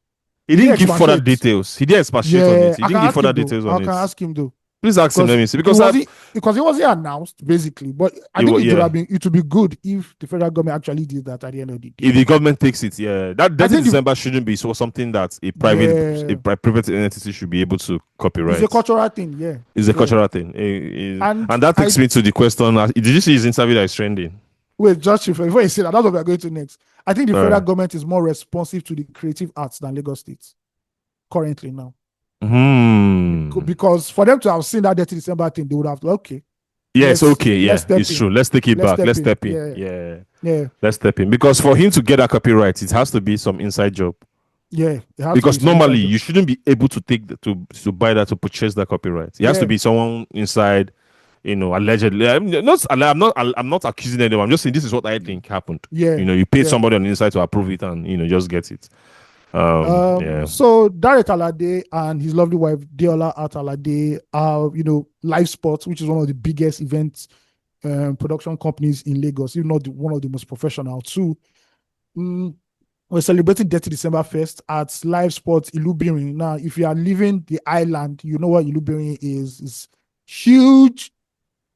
He Did he didn't give further expatiate? details. He didn't expatiate on it. Yeah, He I didn't can give ask further him though. details I on can it. ask him though. Please ask him. Let me see It because I've wasn't because it wasn't announced basically, but I it, think it would yeah. have been it would be good if the federal government actually did that at the end of the If day. the government takes it, yeah, that I dirty think December shouldn't be something that yeah, private entity should be able to it's a copyright. cultural thing. Yeah, It's a yeah. cultural thing. And And that I takes me to the question: did you see his interview that is trending? wait, just before you say that, that's what we're going to next. I think the federal Uh, government is more responsive to the creative arts than Lagos State currently now. hmm. Because for them to have seen that Dirty December thing, they would have okay, Yes, okay, let's yeah, step it's in, true. Let's take it let's back. step Let's in. step in. Yeah, Yeah, yeah, let's step in because for him to get that copyright, it has to be some inside job. yeah. It has to be Because some normally inside job. you shouldn't be able to take to buy that to purchase that copyright. It has to Yeah, be someone inside, allegedly. I'm not accusing anyone. I'm just saying this is what I think happened. yeah, You paid yeah. somebody on the inside to approve it and just get it. Yeah. So Derek Alade and his lovely wife Deola Art Alade are, Live Sports, which is one of the biggest events production companies in Lagos, if not one of the most professional too. Mm, we're celebrating Dirty December Fest at Live Sports Ilubirin. Now, if you are leaving the island, you know what Ilubirin is. It's huge.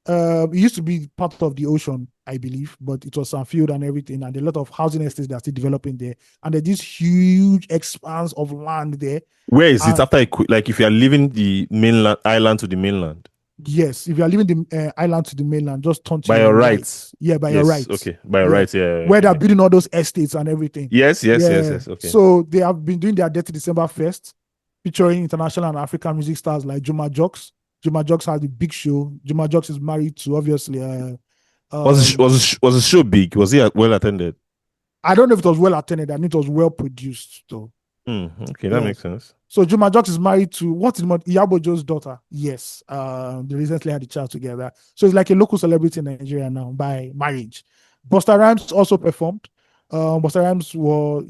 It used to be part of the ocean, I believe, but it was some field and everything, and a lot of housing estates that are still developing there. And there's this huge expanse of land there. Where is it And after like if you are leaving the mainland island to the mainland yes, if you are leaving the island to the mainland, just turn to by your your right. rights? Yeah, by your Yes. right. Okay. By your Yeah, rights. Yeah. where they're Okay. building all those estates and everything. Yes. Yes. Yes. Yeah. Yes. Okay. So they have been doing their Dirty December Fest, featuring international and African music stars like Juma Jux. Juma Jux has the big show. Juma Jux is married to obviously um Was the show big? Was it well attended? I don't know if it was well attended and it was well produced though. Okay, that Yeah. makes sense. So Juma Jux is married to what's Iyabo Joe's daughter. Yes. They recently had a child together. So it's like a local celebrity in Nigeria now by marriage. Busta Rhymes also performed. Busta Rhymes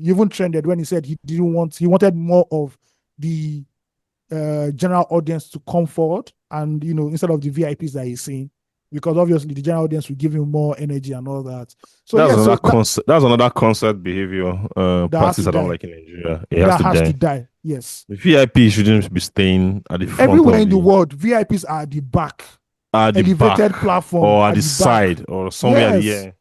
even trended when he said he wanted more of the general audience to come forward and instead of the VIPs that he's seeing, because obviously the general audience will give him more energy and all that. So That's yeah, another so concept. That's another concept behavior that has practice to I don't die. like in Nigeria. It has That to has to die. die. Yes. The VIP shouldn't be staying at the front Everywhere of in the the world, VIPs are at the back, at the back elevated platform or at at the the back. side or somewhere at the Yes. yeah.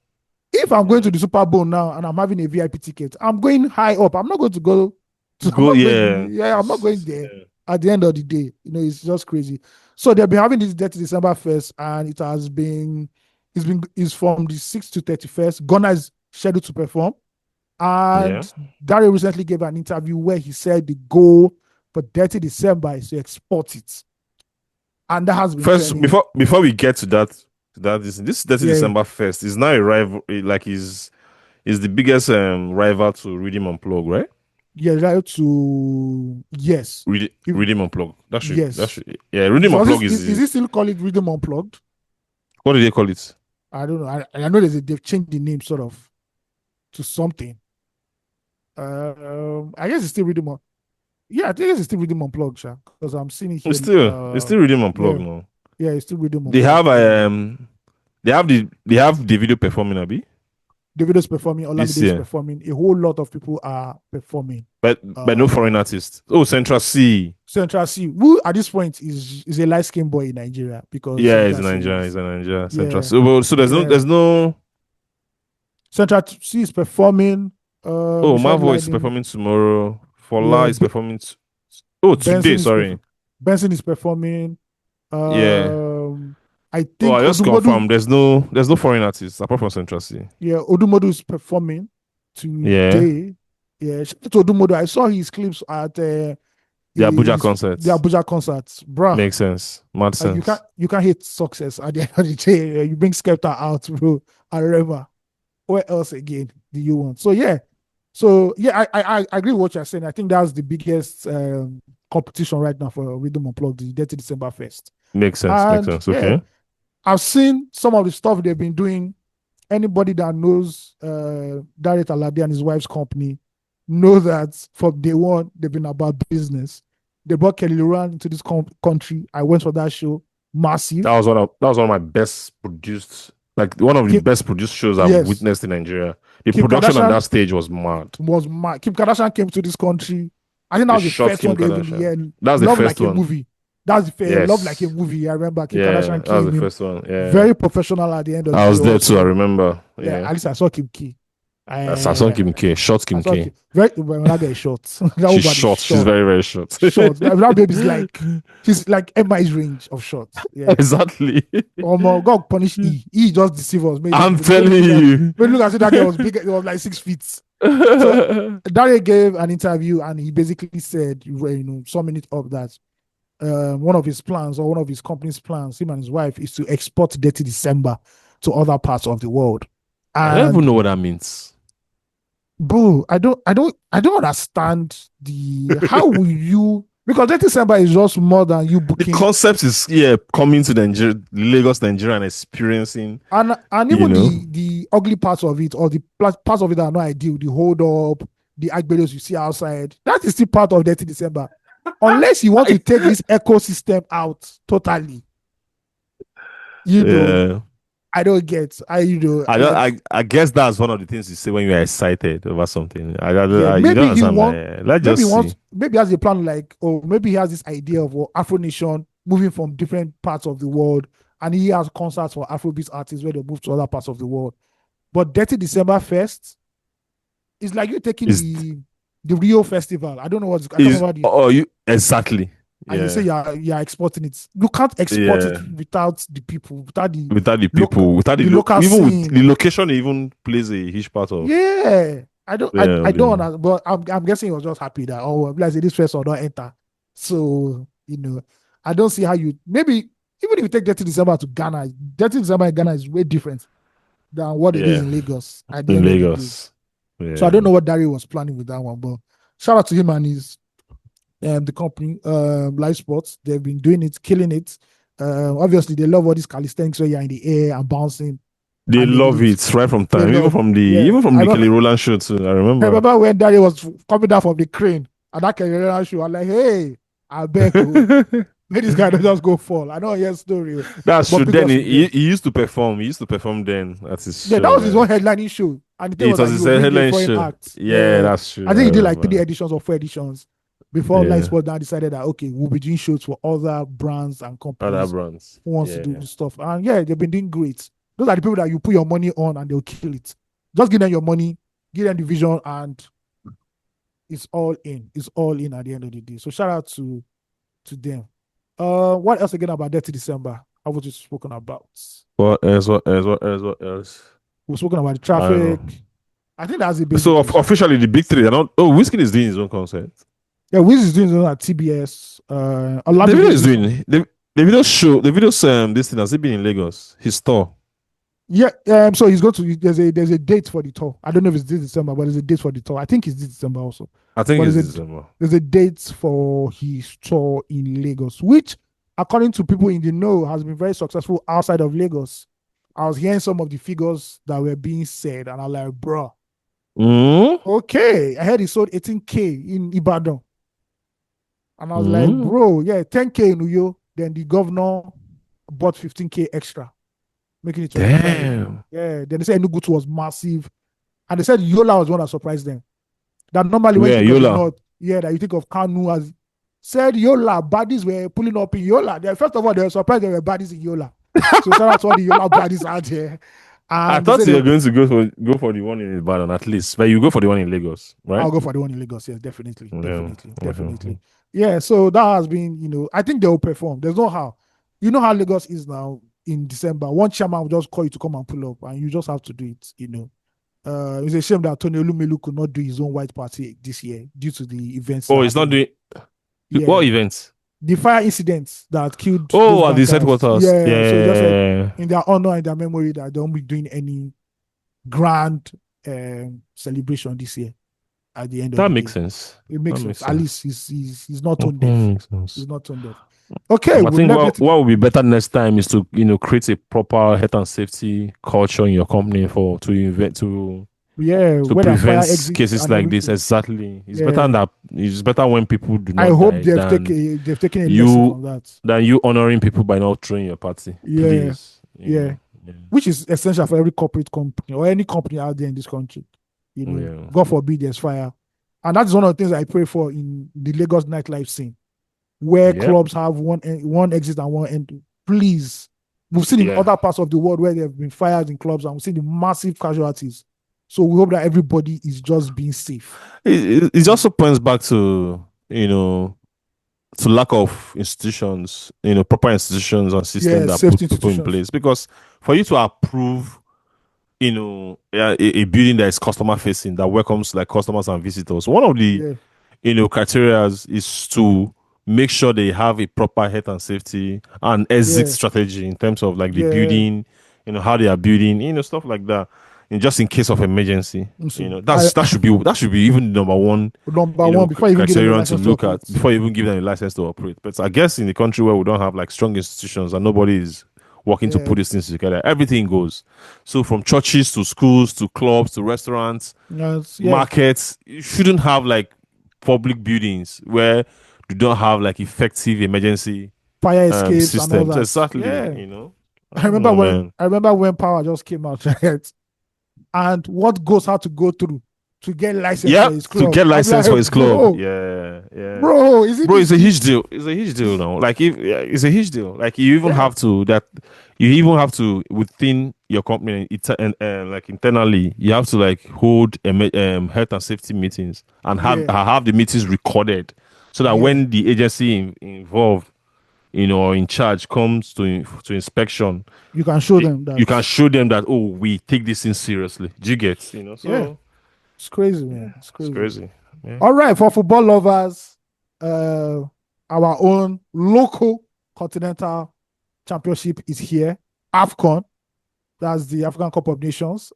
If I'm going Yeah. to the Super Bowl now and I'm having a VIP ticket, I'm going high up. I'm not going to go to, I'm Go not going, yeah. yeah, I'm not going there Yeah. at the end of the day. It's just crazy. So they've been having this Dirty December Fest, and it's from the 6th to 31st. Ghana is scheduled to perform. Yeah. And Dario recently gave an interview where he said the goal for Dirty December is to export it. And that has been First, trending. before we get to that this 30 Yeah, December first is now a rival like is the biggest rival to Redeem Unplug, right? yeah, right to yes. If, Redeem Unplug. That yes. should yeah, Redeem Unplug Is it still called it Rhythm Unplugged? what do they call it? I don't know. I know they've changed the name sort of to something. I guess it's still Rhythm. Yeah, I think it's still Rhythm Unplugged, because I'm seeing it here. It's still Redeem Yeah, Unplug now. yeah, it's still Rhythm They Unplugged. have they have the video performing Abi Davido's performing, this Olamide is year, performing. A whole lot of people are performing. but no foreign artists. Oh, Central C. Central C, who at this point is a light skinned boy in Nigeria, because Yeah, he's Central in C Nigeria. is He's in Nigeria. Central yeah, C. So yeah. there's no. Central C is performing. Oh, Beside Marvel is Lightning, performing tomorrow. yeah. Fola is performing. Oh, today. Benson is Sorry. Benson is performing. Yeah. Um, I Oh, think I just Odumodu, confirmed. There's no foreign artists apart from Central C. yeah, Odumodu is performing Yeah. today. Yeah, shout out to Odumodu. I saw his clips at The Abuja is the concerts. Abuja concerts, bruh. Makes sense. Mad sense. You can't hate success at the end of the day. You bring Skepta out, bro. I remember. Where else again do you want? So yeah, I agree with what you're saying. I think that's the biggest competition right now for Rhythm Unplugged, the Dirty December Fest. Makes sense. Makes And sense. yeah, Okay. I've seen some of the stuff they've been doing. Anybody that knows Daret Alade and his wife's company know that from day one they've been about business. They brought Kelly Loran into this country. I went for that show, massive. That was one of my best produced, like one of the Kim, best produced shows I've yes, witnessed in Nigeria. The Kim production on Kardashian that stage was mad. was mad. Kim Kardashian came to this country. I think that They was the shot first Kim one they even Kardashian. yeah, That's the Love first Like a one. Movie. That's the first Love Like a Yes. Movie. I remember Kim Yeah, Kardashian that was came the in first one. Yeah. very professional at the end of I the day. was there too, I Also, remember. yeah, Yeah. at least I saw Kim K. Sason Uh, Kim K. Short I Kim saw K. Kim. Very when that guy is short. That She's woman is short. She's short. very, very short. Short. That baby's like she's like Emma's range of short. Yeah. Exactly. Oh my God, punish E. E just deceive us. I'm Made telling look like you. made look as if that guy was big. It was like 6 feet. So Daria gave an interview and he basically said, summing it up that one of his plans or one of his company's plans, him and his wife, is to export Dirty December to other parts of the world. I don't even And know what that means. bro, I don't understand the how will you because Dirty December is just more than you The booking concept is coming to Nigeria, Lagos, Nigeria, and experiencing. and You even know, the ugly parts of it or the parts of it that are not ideal, the hold up, the agbedos you see outside, that is still part of Dirty December. Unless you want to take this ecosystem out totally, you know, yeah. I don't get. Like I guess that's one of the things you say when you are excited over something. yeah, You don't maybe he understand that. want, Yeah. Let's maybe he just see. wants, maybe he has a plan like, or maybe he has this idea of Afro Nation moving from different parts of the world, and he has concerts for Afrobeat artists where they move to other parts of the world. But Dirty December Fest is like you taking Is the Rio Festival. I don't know what I can't is remember the oh you exactly. and you say Yeah. you're exporting it. You can't export it Yeah. without the people, without Without the local people, without the local even with scene. the location even plays a huge part of Yeah, I don't the understand, but I'm guessing he was just happy that like this first will not enter. So I don't see how you maybe even if you take Dirty December to Ghana, Dirty December in Ghana is way different than what it is yeah in Lagos at the in end of the day. Lagos. So I Yeah. don't know what Dario was planning with that one, but shout out to him and his the company, Live Sports. They've been doing it, killing it. Obviously, they love all these calisthenics where you're in the air and bouncing, They and they did love it. it right from They time, love, yeah. even from the Kelly Rowland show too. I I remember. remember when Dario was coming down from the crane and that Kerala show. I'm like, hey, I beg you, let this guy don't just go fall. I know he has story, That's but true. big Then ups to them. he used to perform. He used to perform then at his Yeah, that show. was his Yeah. own headlining show, and the thing It was was that he his would bring a headline foreign show. act. Yeah, Yeah, that's true. I I think he did like three remember. editions or 4 editions before Live Yeah. Sports now decided that okay, we'll be doing shows for other brands and Other companies brands. who wants to do Yeah. this stuff. And yeah, they've been doing great. Those are the people that you put your money on and they'll kill it. Just give them your money, give them the vision, and it's all in. It's all in at the end of the day. So shout out to them. What else again about Dirty December? How was it spoken about? What else? What else? What else? What else? We've spoken about the I don't traffic. know. I think that's it So basically. officially, the big three are not. Oh, Whiskey is doing his own concert. Yeah, Wiz is doing something at TBS. The Olamide video is is doing doing the videos. This thing has it been in Lagos? His tour. yeah, so he's going to there's a date for the tour. I don't know if it's this December, but there's a date for the tour. I think it's this December also. I think But it's December. there's a date for his tour in Lagos, which according to people in the know has been very successful outside of Lagos. I was hearing some of the figures that were being said, and I'm like, bro, Mm? okay. I heard he sold 18K in Ibadan. And I was like, Mm? bro, yeah, 10K in Uyo. Then the governor bought 15K extra, making it 25. Damn. Yeah. Then they said Enugu was massive. And they said Yola was one that surprised them. That normally when you Where think of the Yola? North, yeah, that you think of Kanu as said Yola, baddies were pulling up in Yola. First of all, they were surprised there were baddies in Yola. So shout out to all the Yola baddies out there. I And they thought said you were going to go for the one in Ibadan at least, but you go for the one in Lagos, right? I'll go for the one in Lagos. Yes, definitely, Yeah. definitely, Mhm. definitely. Yeah, so that has been, I think they will perform. There's no how. You know how Lagos is now in December. One chairman will just call you to come and pull up, and you just have to do it. It's a shame that Tony Olumelu could not do his own white party this year due to the events. Oh, it's not doing. Yeah, What events? the fire incidents that killed those Oh, at this bankers. headquarters. Yeah, so he just said Yeah. in their honor and their memory that they won't be doing any grand celebration this year at the end of That the makes day. sense. It That makes makes sense. At sense. least he's not tone deaf. Makes sense. He's not tone deaf. Okay, I we've think left it. what would be better next time is to create a proper health and safety culture in your company for to invent Yeah, to where there are prevent fire exits cases and like this. everything. Exactly. Yeah, It's better when people do I not hope die they've taken a lesson you from that. than you honoring people by not throwing your party. Yeah, Please. yeah, Yeah. which is essential for every corporate company or any company out there in this country. Yeah. God forbid there's fire, and that's one of the things I pray for in the Lagos nightlife scene, where Yep. clubs have one exit and one entry. Please, we've seen in Yeah. other parts of the world where there have been fires in clubs, and we've seen the massive casualties. So we hope that everybody is just being safe. It also points back to, to lack of institutions, proper institutions and systems Yeah, that safety put people in institutions. place. Because for you to approve, a building that is customer facing, that welcomes like customers and visitors, one of the, Yeah, criteria is to make sure they have a proper health and safety and exit yeah, strategy in terms of like the yeah. building, how they are building, stuff like that. And just in case of emergency, So I that should be even the number one, number one before you even give them a criterion to license to look at operate. before you even give them a license to operate. But I guess in the country where we don't have like strong institutions and nobody is working to Yeah, put these things together, everything goes. So from churches to schools to clubs to restaurants, yes, yeah. markets, you shouldn't have like public buildings where you don't have like effective emergency Fire escapes and all systems. that. Exactly, Yeah, I don't know, man. I remember when power just came out, right? And what goes had to go through to get license Yeah, for his to club. get I'm license like, for his club. bro, Yeah, yeah. bro, is it Bro, this it's a huge easy? deal. It's a huge deal now. Like if yeah, it's a huge deal. Like Yeah, you even have to within your company and like internally, you have to like hold health and safety meetings and yeah, have the meetings recorded so that yeah. when the agency involved, or in charge comes to inspection, You can show them you that. can show them that, oh, we take this thing seriously. Do you get? Yeah, So it's crazy, yeah, man. It's it's crazy. crazy. Yeah. All right, for football lovers, uh, our own local continental championship is here. AFCON, that's the African Cup of Nations.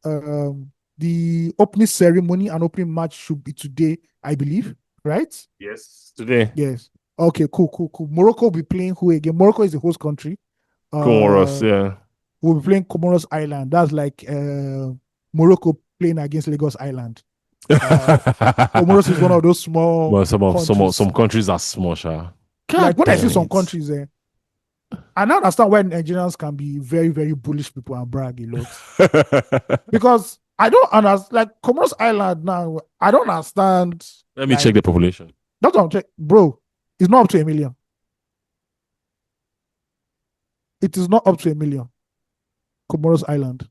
The opening ceremony and opening match should be today, I believe, right? Yes. Today. Yes. Okay, cool, cool, cool. Morocco will be playing who again? Morocco is the host country. Comoros, Uh, yeah. we'll be playing Comoros Island. That's like Morocco playing against Lagos Island. Uh, Comoros is one of those small Well, countries. some countries are small, sha. Like God when I see damn some it. countries, I now understand why Nigerians can be very, very bullish people and brag a lot. Because I don't understand, like Comoros Island now, I don't understand. Let me check Like, the population. that's what I'm checking. Bro, it's not up to a million. It is not up to a million. Comoros Island.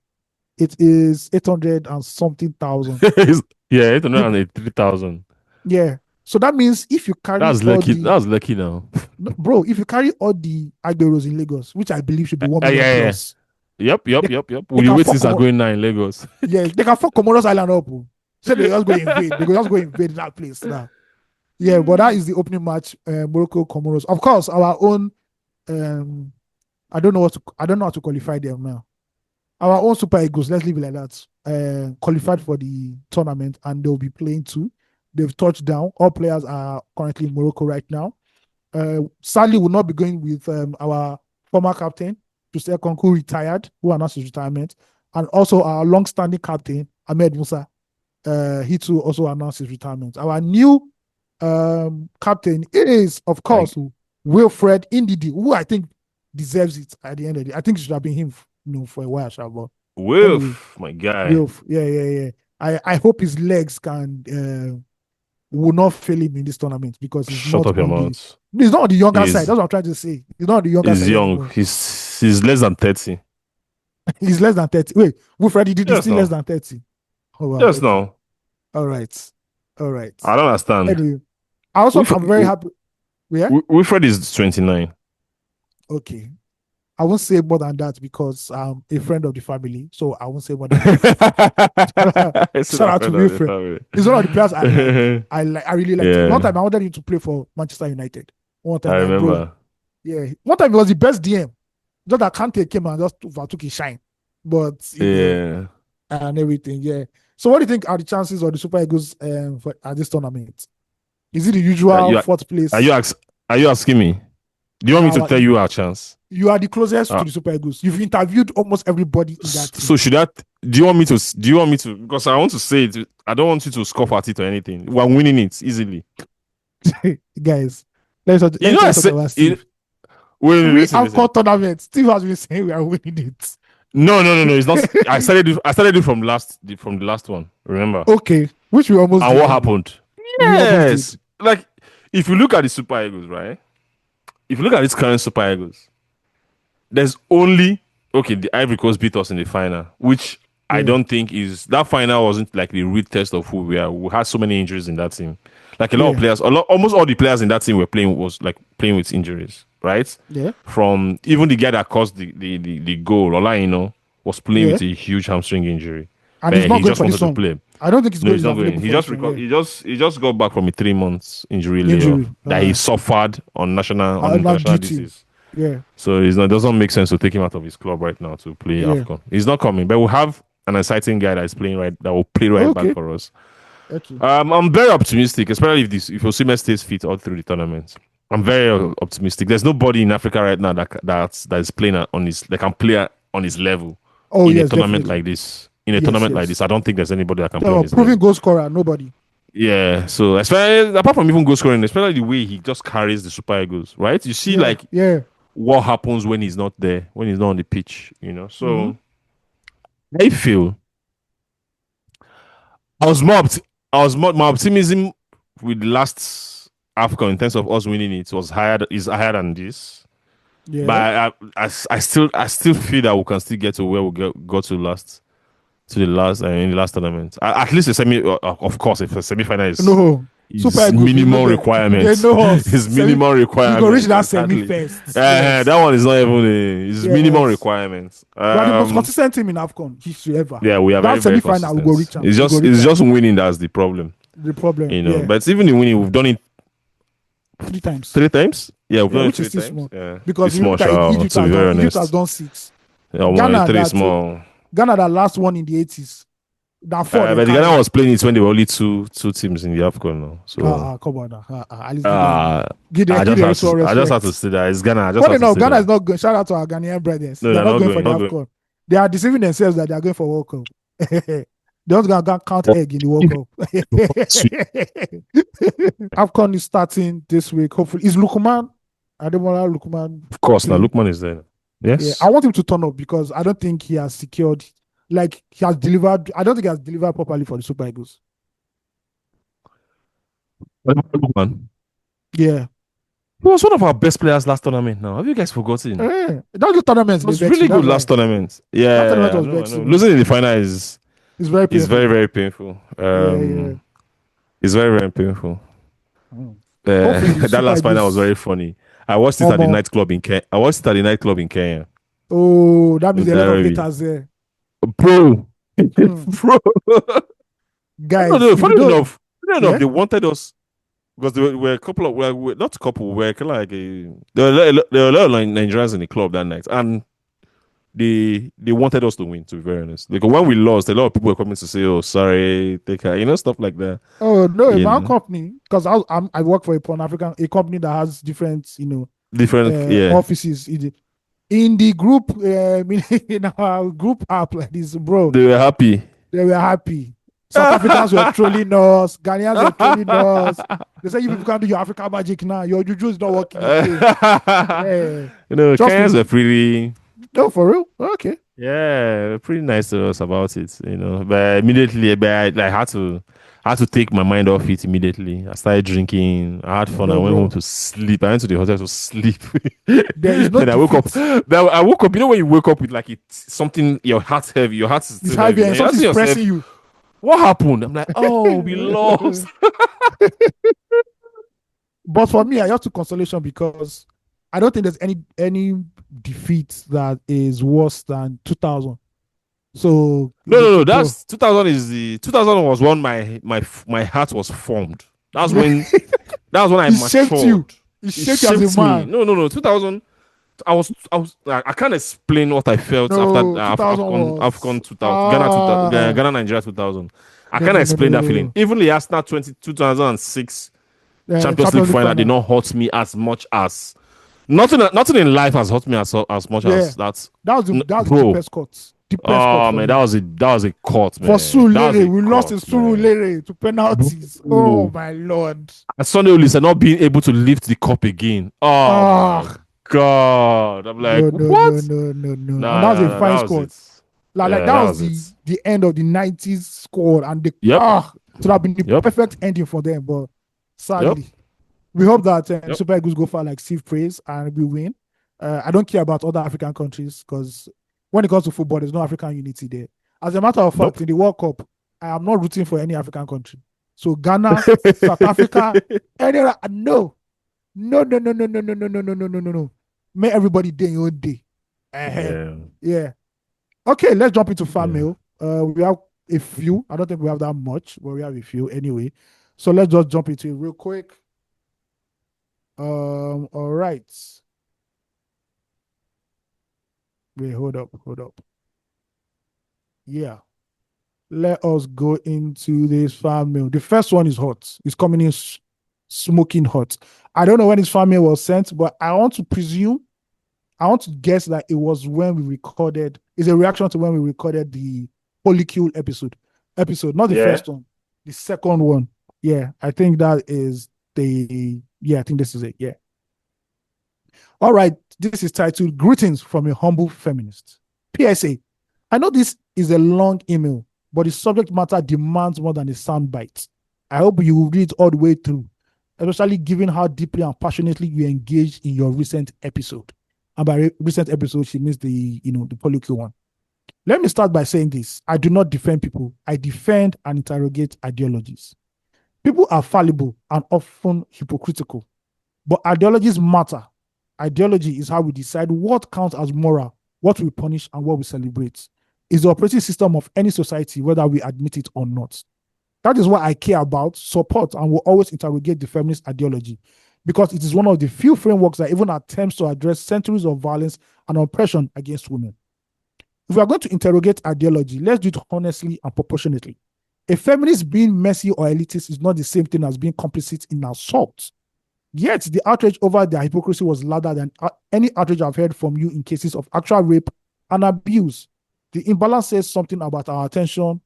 It is 800 and something thousand Yeah, people. 883,000. Yeah. So that means if you carry That's all lucky. the, That's lucky now. no, bro, if you carry all the Agberos in Lagos, which I believe should be 1 million Yeah, yeah. plus, Yep, they, yep. they Well, the can way fuck things are Comor- going now in Lagos. yeah, they can fuck Comoros Island up. Oh. So they just go invade. They go just go invade that place now. Yeah, but that is the opening match, Morocco Comoros. Of course, our own. Um, I don't know how to qualify them now. Our own Super Eagles, let's leave it like that. Qualified for the tournament, and they'll be playing too. They've touched down. All players are currently in Morocco right now. Sadly, we'll not be going with our former captain, Jose Konku, retired, who announced his retirement, and also our long-standing captain, Ahmed Musa. He too also announced his retirement. Our new captain is, of Like, course, Wilfred Indidi, who I think deserves it at the end of the day. I think it should have been him, for a while, but anyway, Wilf, my guy. Wilf, yeah, yeah, yeah. I hope his legs can will not fail him in this tournament because Shut up your mouth. he's not on the younger side. He's That's what I'm trying to say. He's not on the younger he's side young. anymore. He's less than 30. He's less than 30. Wait, Wilfred Indidi is Yes, still less no. than 30. Oh wow, Yes, okay. no. All right. All right. I don't understand. Anyway, I'm Wilfred, very happy. Yeah. Wilfred is 29. Okay. I won't say more than that because I'm a friend of the family, so I won't say more than that. It's Shout not out to friend of the Wilfred. He's one of the players I like. family. I really like him. One Yeah, time I wanted him to play for Manchester United. One I time, like, bro, remember. yeah. One time he was the best DM. Just that Kante came and just overtook his shine. But Yeah. and everything, yeah. So what do you think are the chances of the Super Eagles at this tournament? Is it the Are usual you fourth are you place? ask, are you asking me? Do you want me to Uh, tell you our chance? you are the closest Uh, to the Super Eagles. You've interviewed almost everybody in that so team. should that do you want me to because I want to say it, I don't want you to scoff at it or anything. We're winning it easily. Guys, let's not, You let's know I not talk said about it, Steve. wait, We listen, have listen. called tournament. Steve has been saying we are winning it. No. It's not. I started it from the last one. Remember? Okay, which we almost And did what anyway. happened? We almost did. Yes. Like if you look at the Super Eagles, right? If you look at this current Super Eagles, there's only okay. The Ivory Coast beat us in the final, which I Yeah, don't think is that final wasn't like the real test of who we are. We had so many injuries in that team. Like a lot of yeah, players, almost all the players in that team were playing was like playing with injuries, right? yeah, From even the guy that caused the goal, Olaino, was playing yeah. with a huge hamstring injury, And he's but not he going just for wanted this to one. play. I don't think his No, goal he's is not going. available He for just this one. reco- Yeah, he just got back from a 3 months injury layoff injury. that he suffered on national on Not international duty. disease. Yeah, So it doesn't make sense to take him out of his club right now to play yeah. AFCON. He's not coming, but we have an exciting guy that is playing right that will play right back Okay, for us. okay. I'm very optimistic, especially if Osimhen stays fit all through the tournament. I'm very optimistic. There's nobody in Africa right now that is playing on his that can play on his level Oh in a yes, tournament definitely. like this. In a Yes, tournament like yes. this, I don't think there's anybody that can play on So his proving level. goal scorer, nobody. Yeah, so especially apart from even goal scoring, especially the way he just carries the Super Eagles, right? You see, Yeah, like yeah. what happens when he's not there, when he's not on the pitch, you know. Mm-hmm. So I feel I was more, opt- I was more my optimism with the last AFCON in terms of us winning it was higher than this. But Yeah. I still feel that we can still get to where we got to the last in the last tournament. At least a semi, of course, if a semi final No. Super is Eagles, we know minimum that they requirements. know us. Is Semi, minimum we go reach requirements that semi exactly. first. Yes. That one is not even is minimum Yes. requirements. We are the most consistent team in AFCON history ever. Yeah, we are very That very semi final, we go consistent. reach them. It's We go just reach it's them. just winning that's the problem, The problem. you know. Yeah. But even in winning, we've done it 3 times. 3 times. Yeah, we've Yeah, done it which is three still times. small. Yeah, Because it's if you small, look at it, shall to be very Egypt has honest. done 6. Yeah, Ghana three that small. Ghana that last one in the 80s. That 4 they But the Ghana carry. was playing it when there were only two teams in the AFCON now. So Come on now. At least uh, give them some I just have to respect. say that it's Ghana. I just Funny have to enough, say Ghana is that. not going. Shout out to our Ghanaian brothers. No, They're they're not not going for going, the not going. AFCON. They are deceiving themselves that they are going for World Cup. They're not going to count egg in the World Cup. AFCON is starting this week. Hopefully, is Lukman Ademola Lukman Of course, now playing? Lukman is there. Yeah, I Yes. want him to turn up because I don't think he has secured, like he has delivered. I don't think he has delivered properly for the Super Eagles. Lukman. Yeah, He was one of our best players last tournament now. Have you guys forgotten? that's the tournaments He they was vex me. really That's good why last tournament. that tournament Yeah, was I know. vexing me. Losing in the final It's very is very, painful. very painful. Yeah, yeah. It's very, very painful. Mm. Hopefully, the That Super last final was Eagles. very funny. I watched it at the Omo. nightclub in Kenya. I watched it at the nightclub in Kenya. Oh, that means In a lot of Nairobi. haters there. Bro. Hmm. Bro. No, Guys, no, if you don't, funny enough, yeah. they wanted us because there were a couple of not a couple, were kind of like there were a lot of Nigerians in the club that night, and they wanted us to win. To be very honest, like when we lost, a lot of people were coming to say, "Oh, sorry, take care," stuff like that. Oh no, in You my know, company, because I work for a Pan African a company that has different different, yeah. offices in the group in our group app like this, bro. They were happy. They were happy. South Africans were trolling us. Ghanaians were trolling us. They say you people can't do your African magic now. Your juju is not working again. Yeah, trust Kenyans me. were pretty. No, for real. Okay. Yeah, pretty nice to us about it. But immediately, I had to take my mind off it immediately. I started drinking. I had fun. I No, went home bro. to sleep. I went to the hotel to sleep. There is no Then I woke up. defeat. Then I woke up. You know when you wake up with like it's something, your heart's heavy. Your heart is It's still heavy heavy. and And you're something asking is yourself, pressing you. what happened? I'm like, oh, we lost. But for me, I just took consolation because I don't think there's any defeat that is worse than 2000. So, No. bro, That's 2000 is the 2000 was when my heart was formed. That's when that was when I it shaped matured. you. It It shaped you as a shaped me. man. No. 2000. I can't explain what I felt after No, 2000 was 2000, Ghana 2000, Ghana Nigeria 2000. I no, can't no, no, no, explain that feeling. no. Even the Arsenal 2006 Champions League Champions League final did final. not hurt me as much as nothing in life has hurt me as much Yeah, as that. that was the Bro, deepest cut. Deepest cut oh for man, me. that was a cut, For man. That was Sulere, a we lost in cut, man. Sulere to penalties. Oh Bro. my lord. And Sunday Olis not being able to lift the cup again. Oh my Ah, god. I'm like, no, no, no, what? no, no, no. And Nah, that was nah, a nah. fine That was squad. it. Like Yeah, that that was was the it. the end of the 90s squad, and the Yep. it would have been the Yep. perfect ending for them. But Yep. sadly, we hope that Yep. Super Eagles go far like Steve prays and we win. I don't care about other African countries because when it comes to football, there's no African unity there. As a matter of Nope. fact, in the World Cup, I am not rooting for any African country. So Ghana, South Africa, any other, no, no, no, no, no, no, no, no, no, no, no, no, no, no. May everybody day your own day. Yeah. Yeah. Okay, let's jump into fan Yeah. mail. We have a few. I don't think we have that much, but we have a few anyway. So let's just jump into it real quick. All right. Wait, hold up. Yeah. Let us go into this fan mail. The first one is hot. It's coming in smoking hot. I don't know when this fan mail was sent, but I want to guess that it was when we recorded. It's a reaction to when we recorded the Polycule episode, not the Yeah. first one, the second one. Yeah, I think that is I think this is it. Yeah. All right. This is titled Greetings from a Humble Feminist. PSA. I know this is a long email, but the subject matter demands more than a soundbite. I hope you will read it all the way through, especially given how deeply and passionately you engaged in your recent episode. And by recent episode, she means the Polycule one. Let me start by saying this. I do not defend people. I defend and interrogate ideologies. People are fallible and often hypocritical, but ideologies matter. Ideology is how we decide what counts as moral, what we punish, and what we celebrate. It's the operating system of any society, whether we admit it or not. That is what I care about, support, and will always interrogate the feminist ideology because it is one of the few frameworks that even attempts to address centuries of violence and oppression against women. If we are going to interrogate ideology, let's do it honestly and proportionately. A feminist being messy or elitist is not the same thing as being complicit in assault. Yet the outrage over their hypocrisy was louder than any outrage I've heard from you in cases of actual rape and abuse. The imbalance says something about our attention,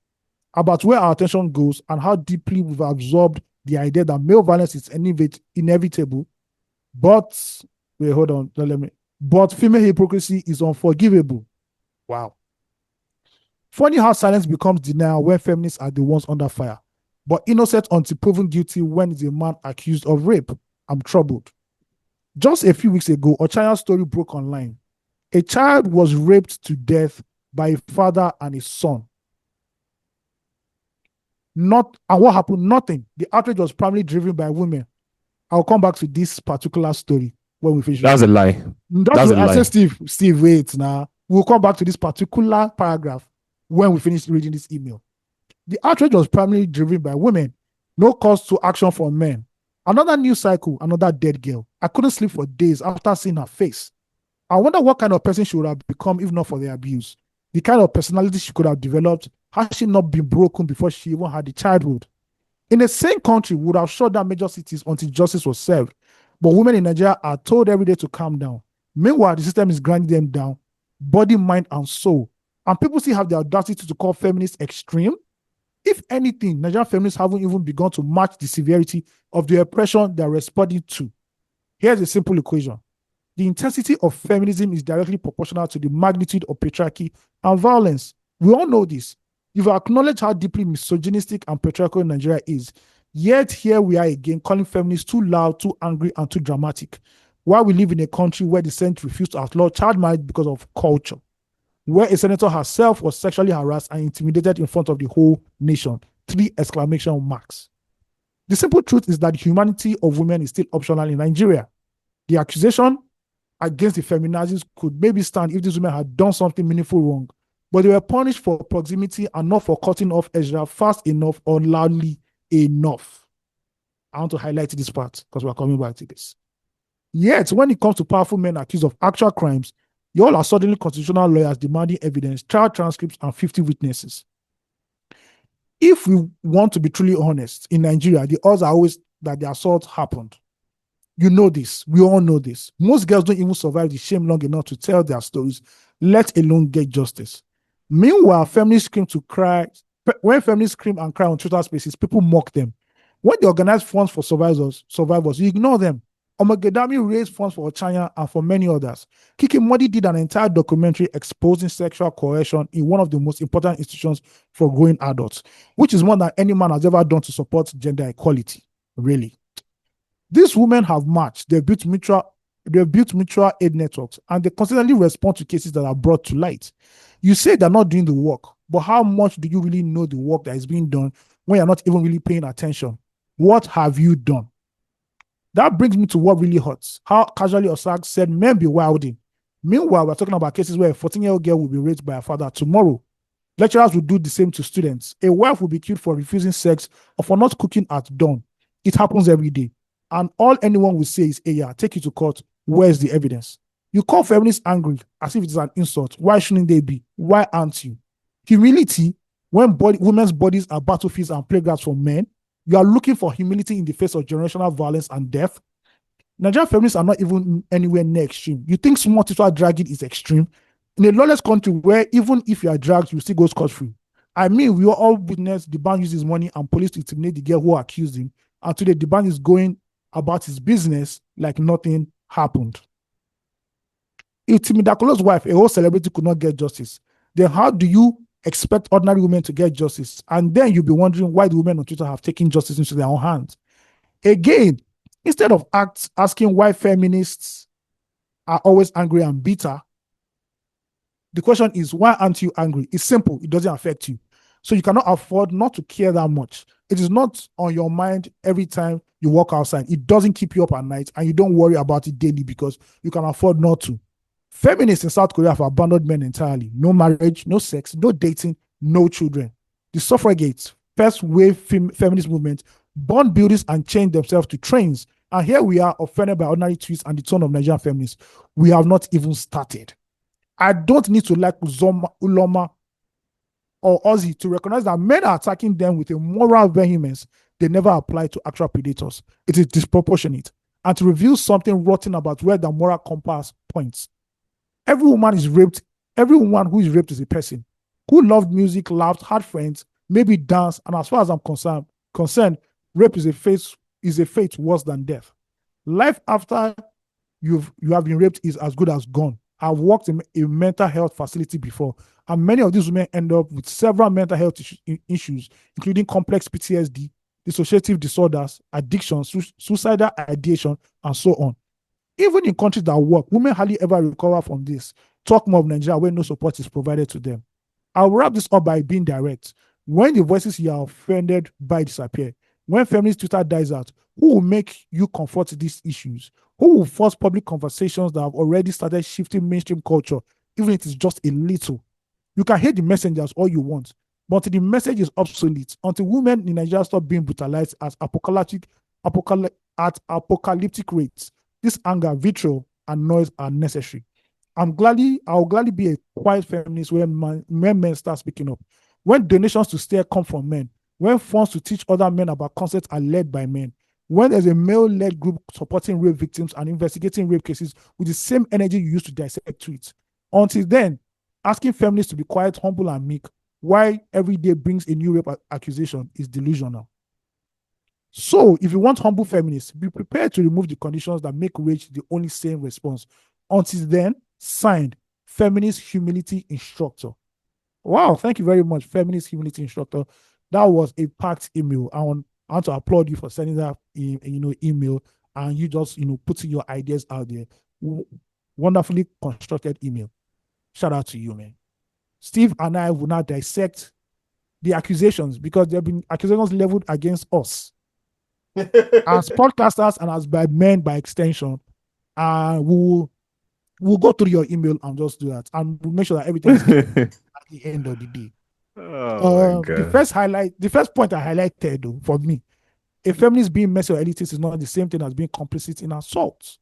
about where our attention goes, and how deeply we've absorbed the idea that male violence is inevitable. But wait, hold on, let me. But female hypocrisy is unforgivable. Wow. Funny how silence becomes denial when feminists are the ones under fire, but innocent until proven guilty when it's a man accused of rape. I'm troubled. Just a few weeks ago, a child's story broke online. A child was raped to death by a father and his son. And what happened? Nothing. The outrage was primarily driven by women. I'll come back to this particular story when we finish. That's a lie. That's a I lie. said, Steve, wait now. We'll come back to this particular paragraph when we finish reading this email. The outrage was primarily driven by women. No cause to action from men. Another news cycle, another dead girl. I couldn't sleep for days after seeing her face. I wonder what kind of person she would have become if not for the abuse. The kind of personality she could have developed had she not been broken before she even had the childhood. In the same country, we would have shut down major cities until justice was served. But women in Nigeria are told every day to calm down. Meanwhile, the system is grinding them down, body, mind, and soul. And people still have the audacity to call feminists extreme. If anything, Nigerian feminists haven't even begun to match the severity of the oppression they're responding to. Here's a simple equation. The intensity of feminism is directly proportional to the magnitude of patriarchy and violence. We all know this. You've acknowledged how deeply misogynistic and patriarchal Nigeria is. Yet here we are again calling feminists too loud, too angry, and too dramatic. While we live in a country where the Senate refused to outlaw child marriage because of culture, where a senator herself was sexually harassed and intimidated in front of the whole nation. 3 exclamation marks. The simple truth is that the humanity of women is still optional in Nigeria. The accusation, against the feminazis could maybe stand if these women had done something meaningful wrong, but they were punished for proximity and not for cutting off Ezra fast enough or loudly enough. I want to highlight this part because we're coming back to this. Yet, when it comes to powerful men accused of actual crimes, you all are suddenly constitutional lawyers demanding evidence, trial transcripts, and 50 witnesses. If we want to be truly honest, in Nigeria, the odds are always that the assault happened. You know this. We all know this. Most girls don't even survive the shame long enough to tell their stories, let alone get justice. Meanwhile, feminists scream to cry. When feminists scream and cry on Twitter spaces, people mock them. When they organize funds for survivors, you ignore them. Omagedami raised funds for China and for many others. Kiki Modi did an entire documentary exposing sexual coercion in one of the most important institutions for growing adults, which is more than any man has ever done to support gender equality. Really. These women have marched, they've built mutual aid networks, and they constantly respond to cases that are brought to light. You say they're not doing the work, but how much do you really know the work that is being done when you're not even really paying attention? What have you done? That brings me to what really hurts. How casually Osag said men be wilding. Meanwhile, we're talking about cases where a 14-year-old girl will be raped by her father tomorrow. Lecturers will do the same to students. A wife will be killed for refusing sex or for not cooking at dawn. It happens every day. And all anyone will say is, hey, yeah, take you to court. Where's the evidence? You call feminists angry as if it is an insult. Why shouldn't they be? Why aren't you? Humility, when women's bodies are battlefields and playgrounds for men, you are looking for humility in the face of generational violence and death. Nigerian feminists are not even anywhere near extreme. You think small titular dragging is extreme? In a lawless country where even if you are dragged, you still go scot-free. I mean, we all witnessed the ban uses money and police to intimidate the girl who accused him. And today, the ban is going about his business like nothing happened. If Timidakolo's wife, a whole celebrity, could not get justice, then how do you expect ordinary women to get justice? And then you'll be wondering why the women on Twitter have taken justice into their own hands. Again, instead of asking why feminists are always angry and bitter, the question is, why aren't you angry? It's simple. It doesn't affect you. So you cannot afford not to care that much. It is not on your mind every time you walk outside. It doesn't keep you up at night, and you don't worry about it daily because you can afford not to. Feminists in South Korea have abandoned men entirely. No marriage, no sex, no dating, no children. The suffragettes, first wave feminist movement, burned buildings and chained themselves to trains. And here we are, offended by ordinary tweets and the tone of Nigerian feminists. We have not even started. I don't need to like Uloma or Ozzy to recognize that men are attacking them with a moral vehemence they never apply to actual predators. It is disproportionate. And to reveal something rotten about where the moral compass points. Every woman is raped. Every woman who is raped is a person who loved music, laughed, had friends, maybe danced, and as far as I'm concerned, rape is a fate worse than death. Life after you have been raped is as good as gone. I've worked in a mental health facility before, and many of these women end up with several mental health issues, including complex PTSD, dissociative disorders, addiction, suicidal ideation, and so on. Even in countries that work, women hardly ever recover from this. Talk more of Nigeria where no support is provided to them. I'll wrap this up by being direct. When the voices you are offended by disappear, when feminist Twitter dies out, who will make you confront these issues? Who will force public conversations that have already started shifting mainstream culture, even if it is just a little? You can hate the messengers all you want, but the message is obsolete until women in Nigeria stop being brutalized at apocalyptic rates. This anger, vitriol, and noise are necessary. I'll gladly be a quiet feminist when men start speaking up. When donations to stare come from men, when funds to teach other men about concepts are led by men, when there's a male-led group supporting rape victims and investigating rape cases with the same energy you used to dissect tweets. Until then, asking feminists to be quiet, humble, and meek, why every day brings a new rape accusation is delusional. So, if you want humble feminists, be prepared to remove the conditions that make rage the only sane response. Until then, signed, Feminist Humility Instructor. Wow, thank you very much, Feminist Humility Instructor. That was a packed email. I want to applaud you for sending that email, and you just putting your ideas out there. Wonderfully constructed email. Shout out to you, man. Steve and I will now dissect the accusations because there have been accusations leveled against us as podcasters and as by men by extension. We will We'll go through your email and just do that, and we'll make sure that everything is clear at the end of the day. Oh my God. The first point I highlighted though, for me, a feminist being messy or elitist is not the same thing as being complicit in assault.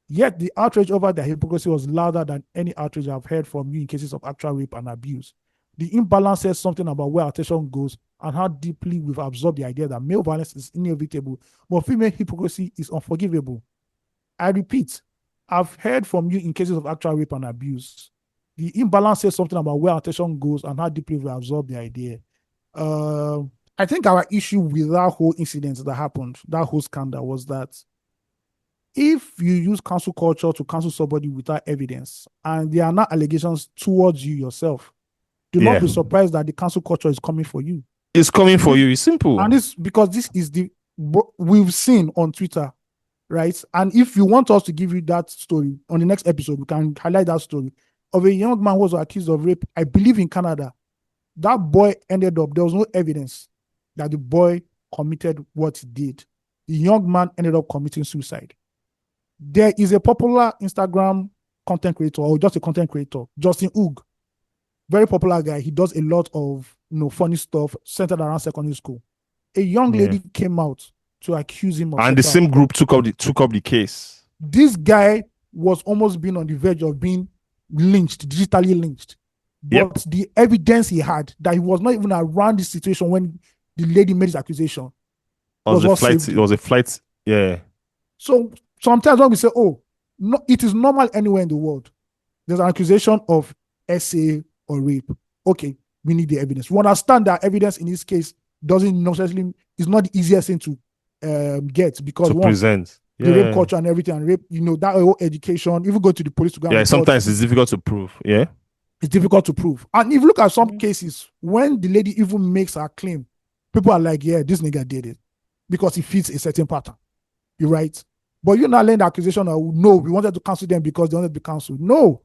Yet the outrage over their hypocrisy was louder than any outrage I've heard from you in cases of actual rape and abuse. The imbalance says something about where attention goes and how deeply we've absorbed the idea that male violence is inevitable, but female hypocrisy is unforgivable. I repeat, I've heard from you in cases of actual rape and abuse. The imbalance says something about where attention goes and how deeply we absorb the idea. I think our issue with that whole incident that happened, that whole scandal, was that if you use cancel culture to cancel somebody without evidence and there are not allegations towards you yourself, do not be surprised that the cancel culture is coming for you. It's coming for you. It's simple. And this, because this is we've seen on Twitter, right? And if you want us to give you that story on the next episode, we can highlight that story of a young man who was accused of rape, I believe in Canada. That boy ended up, there was no evidence that the boy committed what he did. The young man ended up committing suicide. There is a popular Instagram content creator, or just a content creator, Justin Ugg, very popular guy. He does a lot of funny stuff centered around secondary school. A young lady came out to accuse him of and the same group took up the case. This guy was almost being on the verge of being lynched, digitally lynched. But the evidence he had that he was not even around the situation when the lady made his accusation was a flight. It was a flight. Yeah. So sometimes when we say, "Oh, no, it is normal anywhere in the world," there's an accusation of SA or rape. Okay, we need the evidence. We understand that evidence in this case doesn't necessarily is not the easiest thing to get because to present the rape culture and everything, and rape, that whole education, even go to the police to go. Yeah, sometimes it's difficult to prove. Yeah. It's difficult to prove. And if you look at some cases, when the lady even makes her claim, people are like, yeah, this nigga did it because he fits a certain pattern. You're right. But you're not laying the accusation of, no, we wanted to cancel them because they wanted to be canceled. No.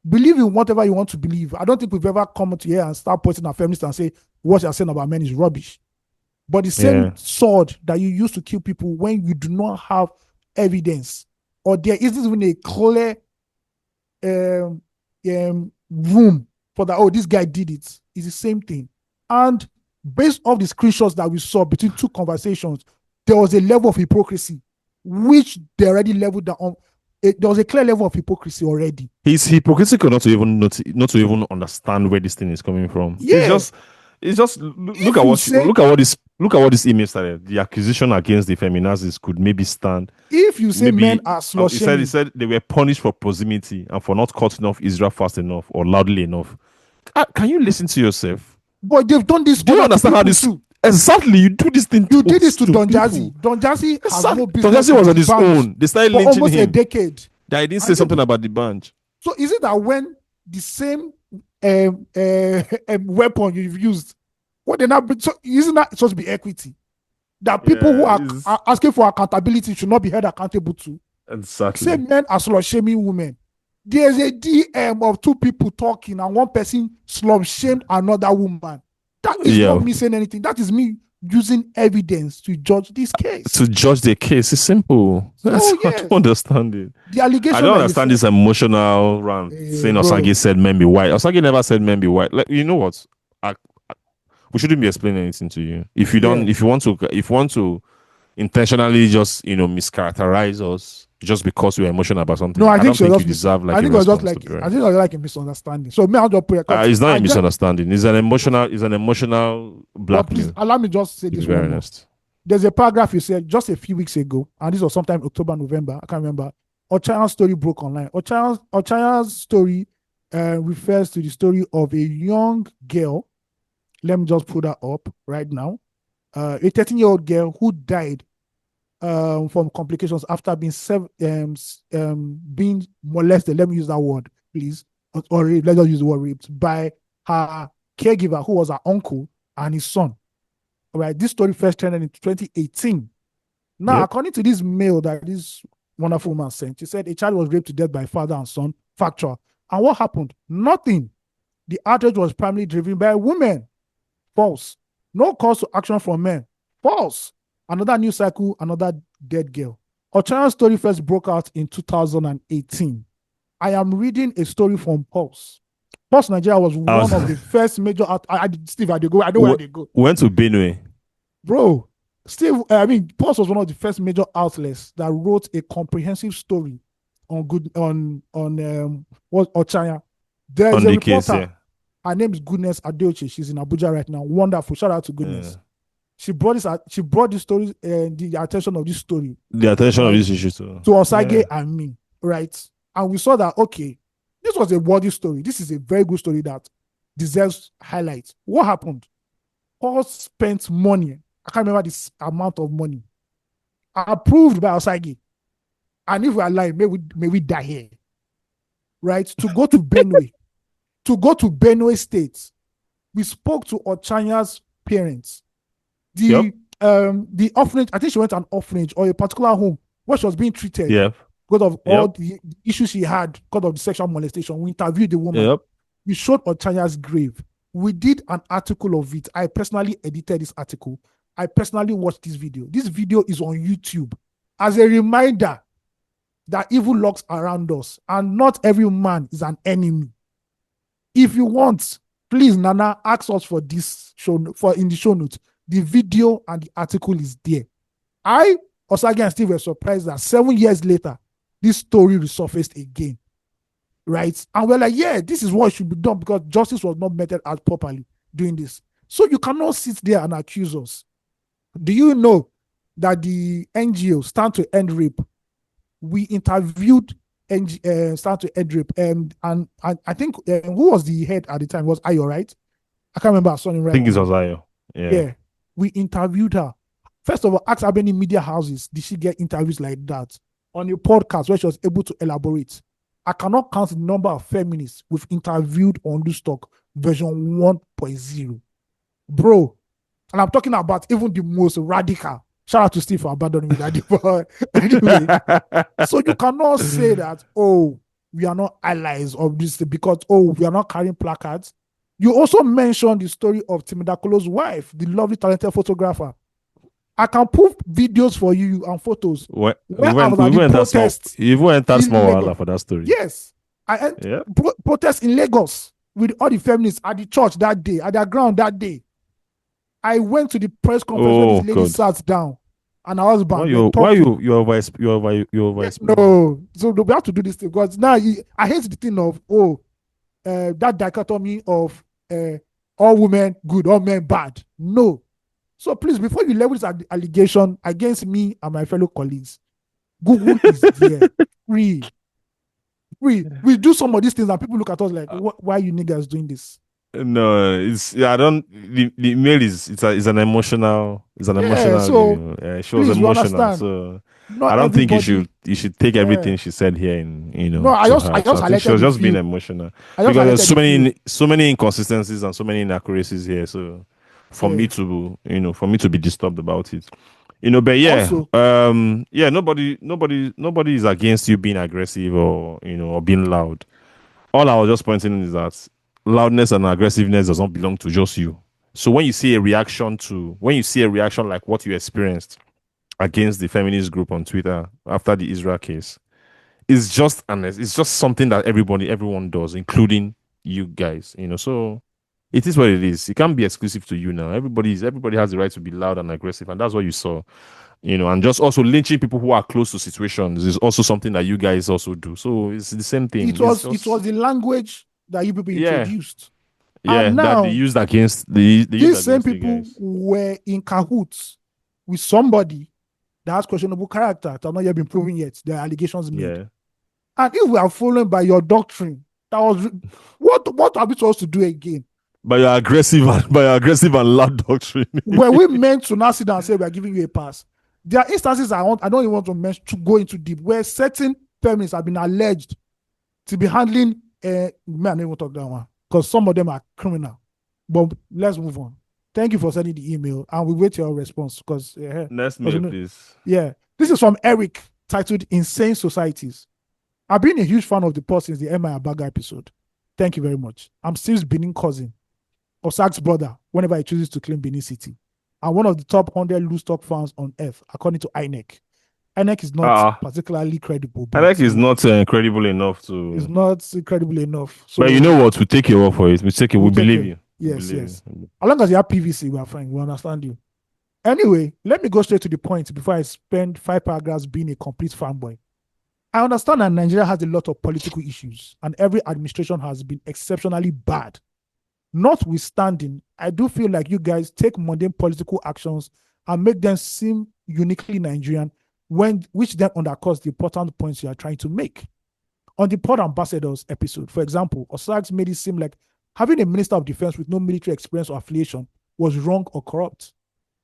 Believe in whatever you want to believe. I don't think we've ever come to here and start pointing at feminists and say, what you're saying about men is rubbish. But the same sword that you use to kill people when you do not have evidence, or there isn't even a clear room for that, this guy did it, is the same thing. And based off the screenshots that we saw between two conversations, there was a level of hypocrisy which they already leveled down. There was a clear level of hypocrisy already. He's hypocritical not to even understand where this thing is coming from. Yeah. It's just look at what this email started. The accusation against the feminazis could maybe stand. If you say men are slushing, he said they were punished for proximity and for not cutting off Israel fast enough or loudly enough. Can you listen to yourself? But they've done this. Do you understand how this? Too. Exactly, you do this thing. You did this to Don Jazzy. Don Jazzy has no business. Don Jazzy was on his own. They started lynching almost him. A decade. That he didn't say something about the bunch. So is it that when the same weapon you've used, what they not? So isn't that supposed to be equity? That people who are asking for accountability should not be held accountable to. Exactly. Same men are slut shaming women. There's a DM of two people talking and one person slut shamed another woman. That is not me saying anything. That is me using evidence to judge this case. To judge the case is simple. I don't understand it. The allegation. I don't understand this emotional rant saying Osage said men be white. Osage never said men be white. Like, you know what? We shouldn't be explaining anything to you. If you don't, if you want to intentionally just mischaracterize us just because we're emotional about something. No, I think you deserve like. I think it was just like a misunderstanding. So me, I'll just put it's not a misunderstanding. It's an emotional blackmail. Please allow me just say this. Very honest. There's a paragraph you said just a few weeks ago, and this was sometime October, November. I can't remember. Ochaya's story broke online. Ochaya's story refers to the story of a young girl. Let me just put that up right now. A 13-year-old girl who died from complications after being molested. Let me use that word, please. Or raped. Let's just use the word raped by her caregiver, who was her uncle and his son. All right. This story first trended in 2018. Now, according to this mail that this wonderful woman sent, she said a child was raped to death by father and son. Factual. And what happened? Nothing. The outrage was primarily driven by women. False. No calls to action from men. False. Another news cycle, another dead girl. Ochaya's story first broke out in 2018. I am reading a story from Pulse. Pulse Nigeria was I one was of the first major. Steve, I go. I know where they go, went to Benue. bro. Steve, I mean, Pulse was one of the first major outlets that wrote a comprehensive story on what Ochanya. There is On a the case, reporter. yeah. Her name is Goodness Adeoche. She's in Abuja right now. Wonderful. Shout out to Yeah. Goodness. She brought this. She brought this story, the attention of this story, The attention of right, this issue too. to Osage Yeah. and me, right? And we saw that okay, this was a worthy story. This is a very good story that deserves highlights. What happened? Paul spent money. I can't remember this amount of money approved by Osage. And if we are lying, may we die here, right? To go to Benue, to go to Benue State. We spoke to Ochanya's parents. Yep. The orphanage, I think she went to an orphanage or a particular home where she was being treated Yep. because of all Yep. the issues she had because of the sexual molestation. We interviewed the woman. Yep. We showed Ochanya's grave. We did an article of it. I personally edited this article. I personally watched this video. This video is on YouTube as a reminder that evil lurks around us and not every man is an enemy. If you want, please, Nana, ask us for this for in the show notes. The video and the article is there. Osage and Steve were surprised that 7 years later, this story resurfaced again. Right? And we're like, yeah, this is what should be done because justice was not meted out properly doing this. So you cannot sit there and accuse us. Do you know that the NGO Stand to End Rape, we interviewed Stand to End Rape, and I think who was the head at the time? Was Ayo, right? I can't remember her surname right I think it now. was Ayo. Yeah. We interviewed her. First of all, asked how many media houses did she get interviews like that on a podcast where she was able to elaborate. I cannot count the number of feminists we've interviewed on Loose Talk version 1.0. Bro, and I'm talking about even the most radical. Shout out to Steve for abandoning me that anyway, so you cannot say that, oh, we are not allies of this because, oh, we are not carrying placards. You also mentioned the story of Timidakolo's wife, the lovely, talented photographer. I can prove videos for you and photos. We I was at the protest. You went that small Lagos. for that story. Yes. Protest in Lagos with all the feminists at the church that day, at their ground that day. I went to the press conference where this lady sat down and her husband. Why you vice? No, so we have to do this thing because now I hate the thing of that dichotomy of all women good, all men bad. No. So please, before you level this allegation against me and my fellow colleagues, Google is there. Free. We do some of these things and people look at us like, why are you niggas doing this? No, I don't. The mail is an emotional. It's an emotional. So it shows emotional. So I don't think you should take everything she said here in No, I think she was just being emotional because there's so many inconsistencies and so many inaccuracies here. So for me to be disturbed about it, but yeah, also, nobody is against you being aggressive or or being loud. All I was just pointing is that loudness and aggressiveness does not belong to just you. So when you see a reaction like what you experienced against the feminist group on Twitter after the Israel case, it's just something that everyone does, including you guys. So it is what it is. It can't be exclusive to you now. Everybody has the right to be loud and aggressive, and that's what you saw. And just also lynching people who are close to situations is also something that you guys also do. So it's the same thing. It was the language that you people introduced. Yeah, and now, that they used against these same people were in cahoots with somebody that has questionable character that have not yet been proven yet. There are allegations made. Yeah. And if we are following by your doctrine, that was what are we supposed to do again? By your aggressive and loud doctrine. Were we meant to now sit down and say we are giving you a pass? There are instances I don't even want to go into deep where certain feminists have been alleged to be handling man, I don't even talk that one because some of them are criminal. But let's move on. Thank you for sending the email and we wait your response because next mail, please. Yeah. This is from Eric titled Insane Societies. I've been a huge fan of the pod since the Emma Abaga episode. Thank you very much. I'm Steve's Benin cousin, Osag's brother, whenever he chooses to claim Benin City. I'm one of the top 100 Loose Talk fans on earth, according to INEC. INEC is not Uh, particularly credible, I but think it's not incredible enough it's to. not credible enough. But you So know what? We take your word for it. We take it. we'll We take believe care. you. We Yes, believe yes. you. As long as you have PVC, we are fine. We understand you. Anyway, let me go straight to the point before I spend 5 paragraphs being a complete fanboy. I understand that Nigeria has a lot of political issues, and every administration has been exceptionally bad. Notwithstanding, I do feel like you guys take mundane political actions and make them seem uniquely Nigerian, which then undercuts the important points you are trying to make. On the Pod Ambassadors episode, for example, Osags made it seem like having a minister of defense with no military experience or affiliation was wrong or corrupt.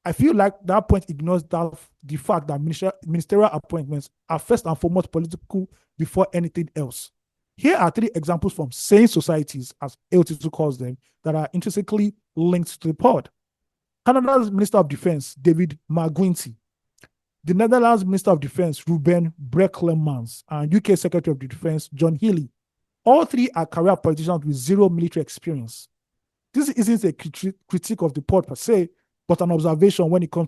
I feel like that point ignores the fact that ministerial appointments are first and foremost political before anything else. Here are 3 examples from sane societies, as AOT2 calls them, that are intrinsically linked to the pod. Canada's Minister of Defense, David McGuinty, the Netherlands Minister of Defense, Ruben Brecklemans, and UK Secretary of Defense, John Healey. All 3 are career politicians with zero military experience. This isn't a critique of the pod per se, but an observation when it comes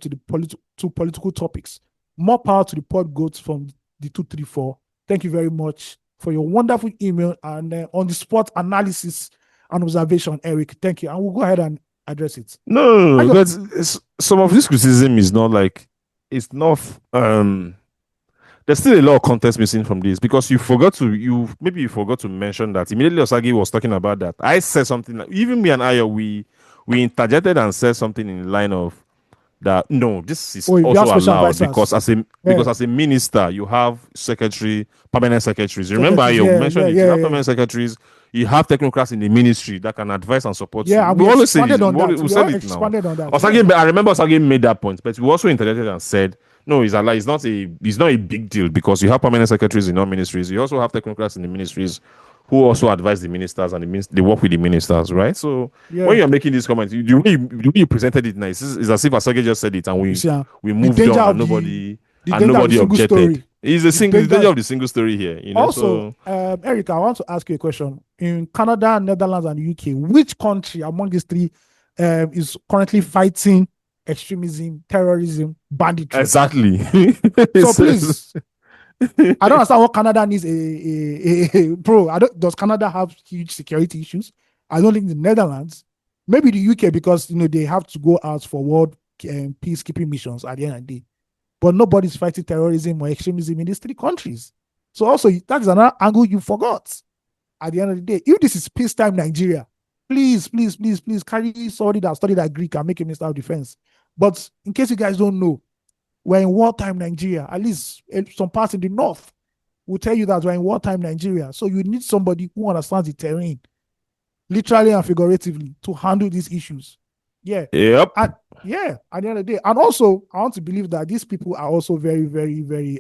to political topics. More power to the pod goats from the 234. Thank you very much for your wonderful email and on the spot analysis and observation, Eric. Thank you. And we'll go ahead and address it. No, but some of this criticism is not like it's not. There's still a lot of context missing from this because you forgot to maybe you forgot to mention that immediately Osagi was talking about that. I said something like even me and Ayo we interjected and said something in the line of that no, this is Oh, you have also special allowed advisors. because Yeah, as a minister you have secretary, permanent secretaries. Remember, secretaries. you Yeah, yeah, mentioned it. You yeah, have yeah. permanent secretaries. You have technocrats in the ministry that can advise and support you. Yeah, and We we always say this. expanded on that. We We said all it now. expanded on that. Yeah. Osage, I remember Osage made that point, but we also interjected and said, no, it's a lie. It's not a big deal because you have permanent secretaries in all ministries. You also have technocrats in the ministries who also advise the ministers and they work with the ministers, right? So when Yeah. you're making this comment, the way you presented it nice is as if Asage just said it and You see, we the moved danger on of the and danger of the nobody single objected. story. It's The the danger danger. of the single story here, Also, So Eric, I want to ask you a question. In Canada, Netherlands, and UK, which country among these 3 is currently fighting extremism, terrorism, banditry? exactly. So please, I don't understand what Canada needs bro. Does Canada have huge security issues? I don't think the Netherlands, maybe the UK, because they have to go out for world peacekeeping missions at the end of the day. But nobody's fighting terrorism or extremism in these 3 countries. So also that is another angle you forgot. At the end of the day, if this is peacetime Nigeria, please, please, please, please carry somebody that studied that Greek and make a minister of defense. But in case you guys don't know, we're in wartime Nigeria. At least some parts in the north will tell you that we're in wartime Nigeria. So you need somebody who understands the terrain, literally and figuratively, to handle these issues. Yeah. Yep. At the end of the day. And also, I want to believe that these people are also very, very, very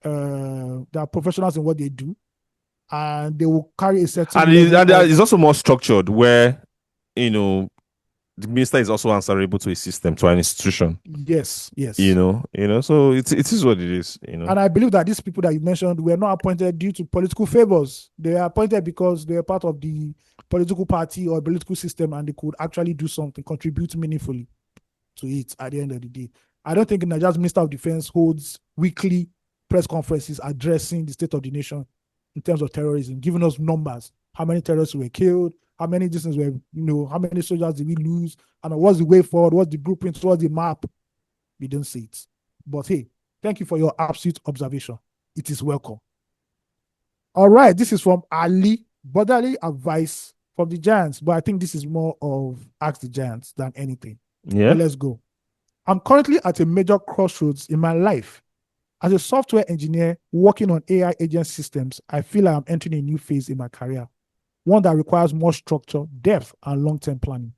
they are professionals in what they do. And they will carry a certain level of it's also more structured where the minister is also answerable to a system, to an institution. yes, yes. So it is what it is. And I believe that these people that you mentioned were not appointed due to political favors. They were appointed because they were part of the political party or political system and they could actually do something, contribute meaningfully to it at the end of the day. I don't think Nigeria's Minister of Defense holds weekly press conferences addressing the state of the nation in terms of terrorism, giving us numbers, how many terrorists were killed, how many distance were, how many soldiers did we lose, and what's the way forward, what's the blueprint, what's the map. We don't see it. But hey, thank you for your absolute observation. It is welcome. All right, this is from Ali. Brotherly advice from the Giants, but I think this is more of Ask the Giants than anything. Yeah. But let's go. I'm currently at a major crossroads in my life. As a software engineer working on AI agent systems, I feel like I'm entering a new phase in my career, one that requires more structure, depth, and long-term planning.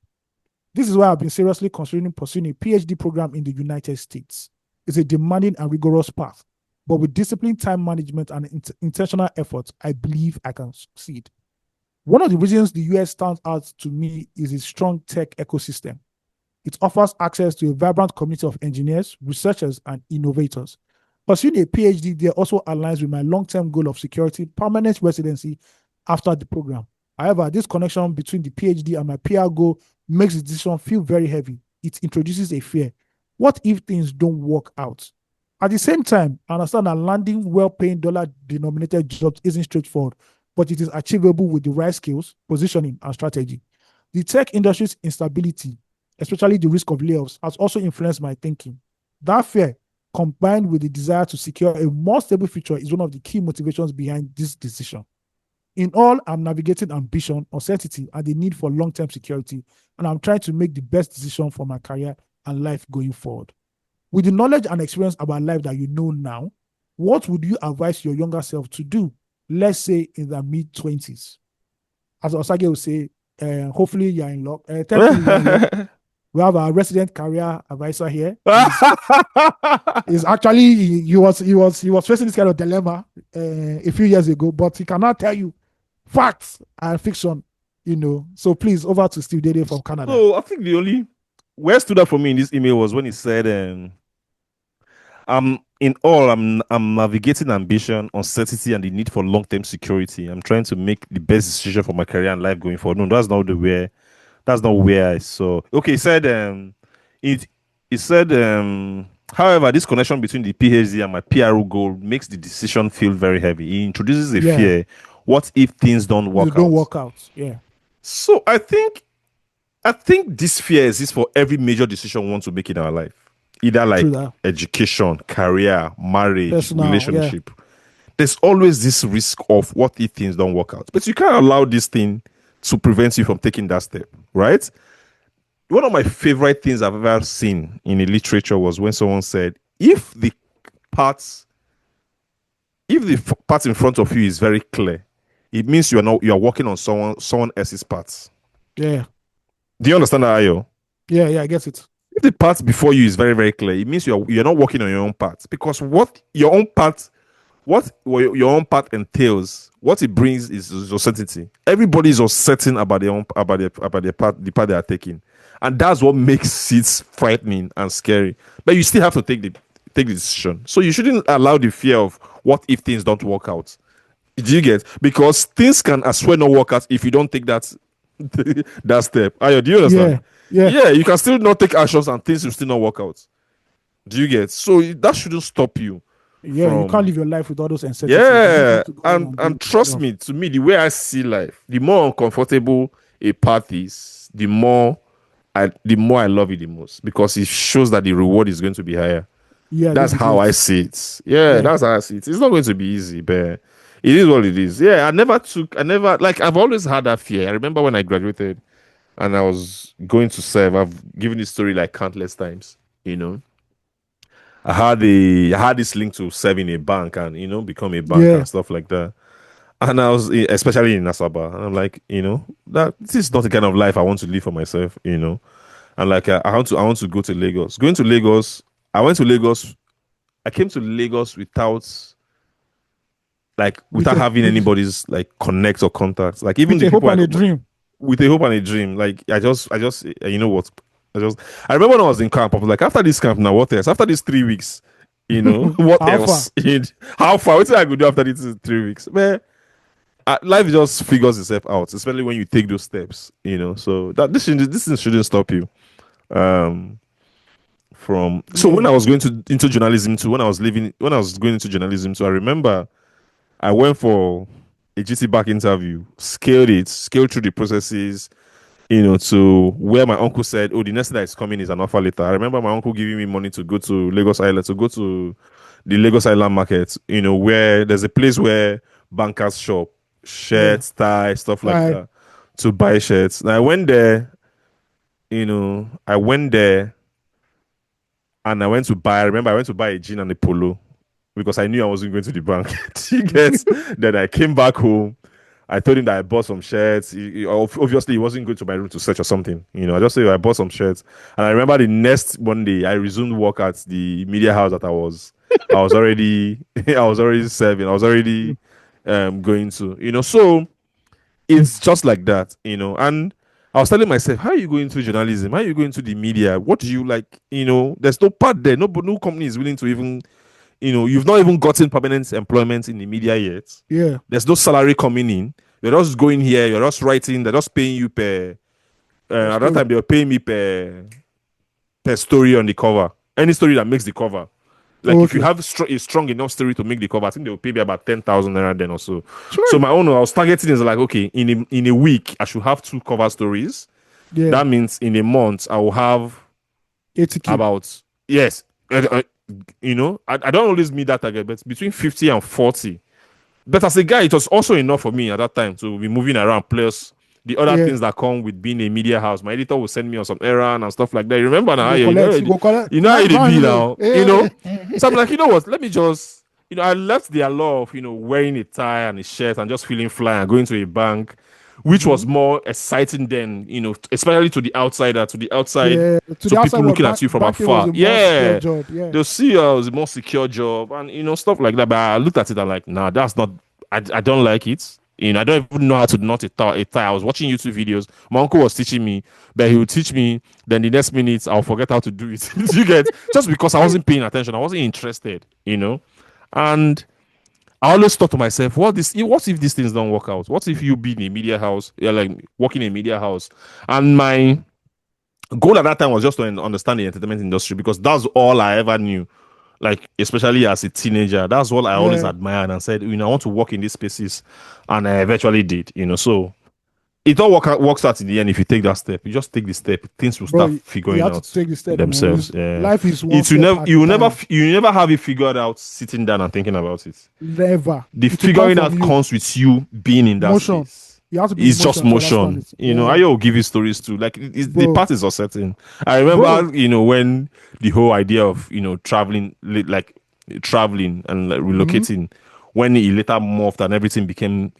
This is why I've been seriously considering pursuing a PhD program in the United States. It's a demanding and rigorous path, but with disciplined time management and intentional effort, I believe I can succeed. One of the reasons the US stands out to me is its strong tech ecosystem. It offers access to a vibrant community of engineers, researchers, and innovators. Pursuing a PhD there also aligns with my long-term goal of security, permanent residency after the program. However, this connection between the PhD and my PR goal makes the decision feel very heavy. It introduces a fear. What if things don't work out? At the same time, I understand that landing well-paying dollar-denominated jobs isn't straightforward, but it is achievable with the right skills, positioning, and strategy. The tech industry's instability, especially the risk of layoffs, has also influenced my thinking. That fear, combined with the desire to secure a more stable future, is one of the key motivations behind this decision. In all, I'm navigating ambition, uncertainty, and the need for long term security, and I'm trying to make the best decision for my career and life going forward. With the knowledge and experience about life that you know now, what would you advise your younger self to do? Let's say in the mid 20s. As Osage would say, hopefully you're in luck. Thankfully, you're in luck. We have our resident career advisor here. Is actually he was facing this kind of dilemma a few years ago, but he cannot tell you facts and fiction, So please, over to Steve Dede from Canada. So I think the only where stood out for me in this email was when he said, "I'm in all. I'm navigating ambition, uncertainty, and the need for long-term security. I'm trying to make the best decision for my career and life going forward." No, that's not the way. That's not where I saw. Okay, he said, it. He said, however, this connection between the PhD and my PRO goal makes the decision feel very heavy. He introduces a Yeah, fear. What if things don't you work don't out? work out. Yeah, So I think this fear exists for every major decision we want to make in our life, either true like that. education, career, marriage, Personal, yeah, relationship. There's always this risk of what if things don't work out, but you can't allow this thing to prevent you from taking that step, right? One of my favorite things I've ever seen in a literature was when someone said, parts, if the part in front of you is very clear, it means you are working on someone else's parts. yeah, Do you understand that, Ayo? yeah, I get it. If the part before you is very, very clear, it means you're not working on your own part. Because what your own part entails, what it brings is uncertainty. Everybody is uncertain about their own about their part, the part they are taking. And that's what makes it frightening and scary. But you still have to take the decision. So you shouldn't allow the fear of what if things don't work out. Do you get? Because things can as well not work out if you don't take that that step. Ayo, do you understand? Yeah, yeah, Yeah, you can still not take actions and things will still not work out. Do you get? So that shouldn't stop you yeah. You can't from live your life with all those uncertainties. You just yeah. have to go And and do and it trust yourself. me, to me, the way I see life, the more uncomfortable a path is, the more I love it the most because it shows that the reward is going to be higher. Yeah, this That's is how I it. see it. Yeah, Yeah, that's how I see it. It's not going to be easy, but it is what it is. Yeah, I've always had that fear. I remember when I graduated and I was going to serve. I've given this story like countless times. You know, I had this link to serve in a bank and become a banker yeah, and stuff like that. And I was especially in Nasaba, and I'm like, that this is not the kind of life I want to live for myself. And like I want to go to Lagos. Going to Lagos, I went to Lagos. I came to Lagos with without a having anybody's like connect or contacts. Like even with the a hope people and a dream. with a hope and a dream. Like I just you know what? I remember when I was in camp, I was like, after this camp now, what else? After these 3 weeks, what Alpha. else? How far? What I could do after these 3 weeks? Man, life just figures itself out, especially when you take those steps. So that this thing shouldn't stop you. Um, from so when Yeah, I was going to into journalism too, when I was going into journalism too, I remember I went for a GT back interview, scaled through the processes, to where my uncle said, "Oh, the next thing that is coming is an offer letter." I remember my uncle giving me money to go to Lagos Island, to go to the Lagos Island market, where there's a place where bankers shop, yeah. shirts, ties, stuff like I that, to buy shirts. And I went there, and I remember I went to buy a jean and a polo because I knew I wasn't going to the bank. You get? Then I came back home. I told him that I bought some shirts. Obviously, he wasn't going to my room to search or something. I just said I bought some shirts. And I remember the next Monday, I resumed work at the media house that I was already, I was already serving. I was already going to. So it's just like that. And I was telling myself, how are you going to journalism? How are you going to the media? What do you like? There's no part there. No company is willing to even, you've not even gotten permanent employment in the media yet. yeah. There's no salary coming in. You're just going here. You're just writing. They're just paying you per. Per At that time, story. they were paying me per story on the cover. Any story that makes the cover. Like if you Okay. have a strong enough story to make the cover, I think they will pay me about 10,000 naira then or so. So Sure. my own, I was targeting is like, okay, in a week I should have 2 cover stories. Yeah. That means in a month I will have 80K. about, yes, I don't always meet that target, but between 50 and 40. But as a guy, it was also enough for me at that time to be moving around. Plus the other Yeah. things that come with being a media house. My editor will send me on some errand and stuff like that. You remember You now? go Yeah, collect. You go collect. you know how Now, it now be you know. now. Yeah. So I'm like, you know what? Let me just, I left their love, wearing a tie and a shirt and just feeling fly and going to a bank, which Mm-hmm. was more exciting than, especially to the outsider, to the outside, Yeah. To to the outside people world, looking at you from banking was afar. a more secure Yeah, job. Yeah. they'll see you as a more secure job and stuff like that. But I looked at it and like, nah, that's not. I don't like it. I don't even know how to knot a tie. I was watching YouTube videos. My uncle was teaching me, but he would teach me. Then the next minute, I'll forget how to do it. You get, just because I wasn't paying attention, I wasn't interested. And I always thought to myself, what if these things don't work out? What if you be in a media house, yeah, like working in a media house, and my goal at that time was just to understand the entertainment industry because that's all I ever knew. Like, especially as a teenager, that's all I always Yeah. admired and said, I want to work in these spaces. And I eventually did. So it all works out in the end if you take that step. You just take the step, things will Bro, start you figuring have to out take the step, man. themselves. Yeah. Life is one It will step never, at a you will never, time. you never have it figured out sitting down and thinking about it. Never. The It will come figuring from out you. comes with you being in that Motion. space. You have to be in It's just motion to understand motion. it. Yeah. I will give you stories too. Like the Bro. part is uncertain. I remember, Bro. when the whole idea of traveling, like traveling and like, Mm-hmm. relocating, when it later morphed and everything became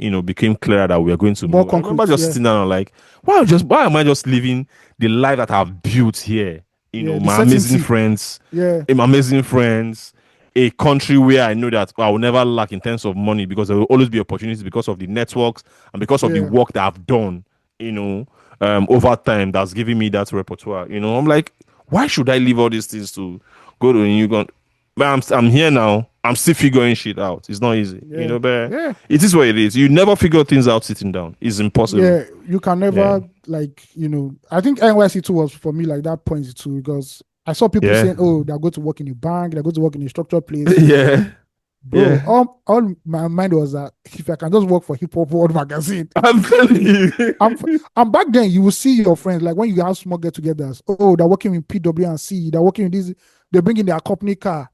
clearer that we are going to More move. I remember concrete. just Yeah. sitting down and like, why am I just living the life that I've built here? Yeah. The My amazing certainty. friends, Yeah. amazing friends, a country where I know that I will never lack in terms of money because there will always be opportunities because of the networks and because of the Yeah. work that I've done, over time that's giving me that repertoire. I'm like, why should I leave all these things to go to a new country? But I'm here now. I'm still figuring shit out. It's not easy, Yeah. but Yeah. it is what it is. You never figure things out sitting down. It's impossible. Yeah. You can Yeah. never, like, I think NYC2 was for me like that point too, because I saw people Yeah. saying, oh, they're going to work in a bank, they're going to work in a structured place. Yeah. Bro, Yeah. all my mind was that if I can just work for Hip Hop World Magazine, I'm telling you. I'm, and back then you will see your friends like when you have small get-togethers. Oh, they're working with PW&C, they're working with this, they bring in their company car,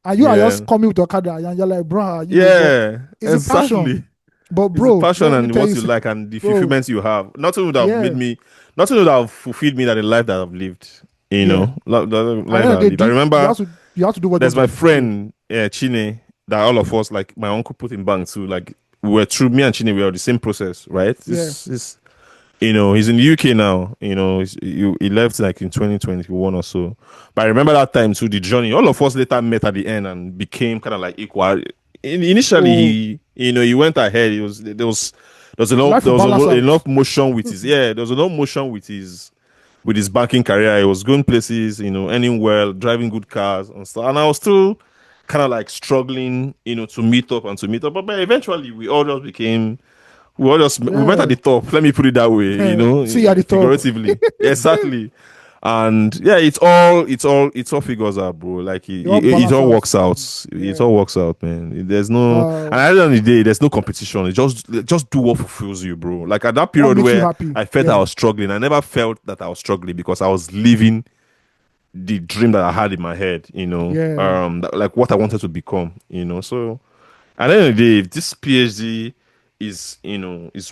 and you are Yeah. just coming with your car, and you're like, bro, but Yeah. it's a passion. Exactly. But It's the bro, passion let me and tell what you, you like and the bro, fulfillment you have. Nothing would have made yeah, me, nothing would have fulfilled me that the life that I've lived. yeah. The At the life end that of I've the lived. I day, remember you have to do what you there's want my to do. friend, Chine, that all of us, like my uncle put in bank too. Like we were through, me and Chine, we were the same process, right? Yeah, He's in the UK now. He left like in 2021 or so. But I remember that time too, the journey. All of us later met at the end and became kind of like equal. Initially, oh, he went ahead. There was a lot, life there will was a balance lot, out. enough motion with his, yeah. There was a lot of motion with his banking career. He was going places, earning well, driving good cars and stuff. And I was still kind of like struggling, to meet up and to meet up. But eventually, we met at Yeah, the top. Let me put it that way, see you at the top. figuratively. Exactly. And yeah, it's all figures out, bro. Like It all it balance all out. works out. It Yeah. all works out, man. There's no, Uh, and at the end of the day, there's no competition. It just do what fulfills you, bro. Like at that what period makes you where happy? I felt I Yeah, was struggling, I never felt that I was struggling because I was living the dream that I had in my head. yeah, Like what I wanted to become. So at the end of the day, if this PhD is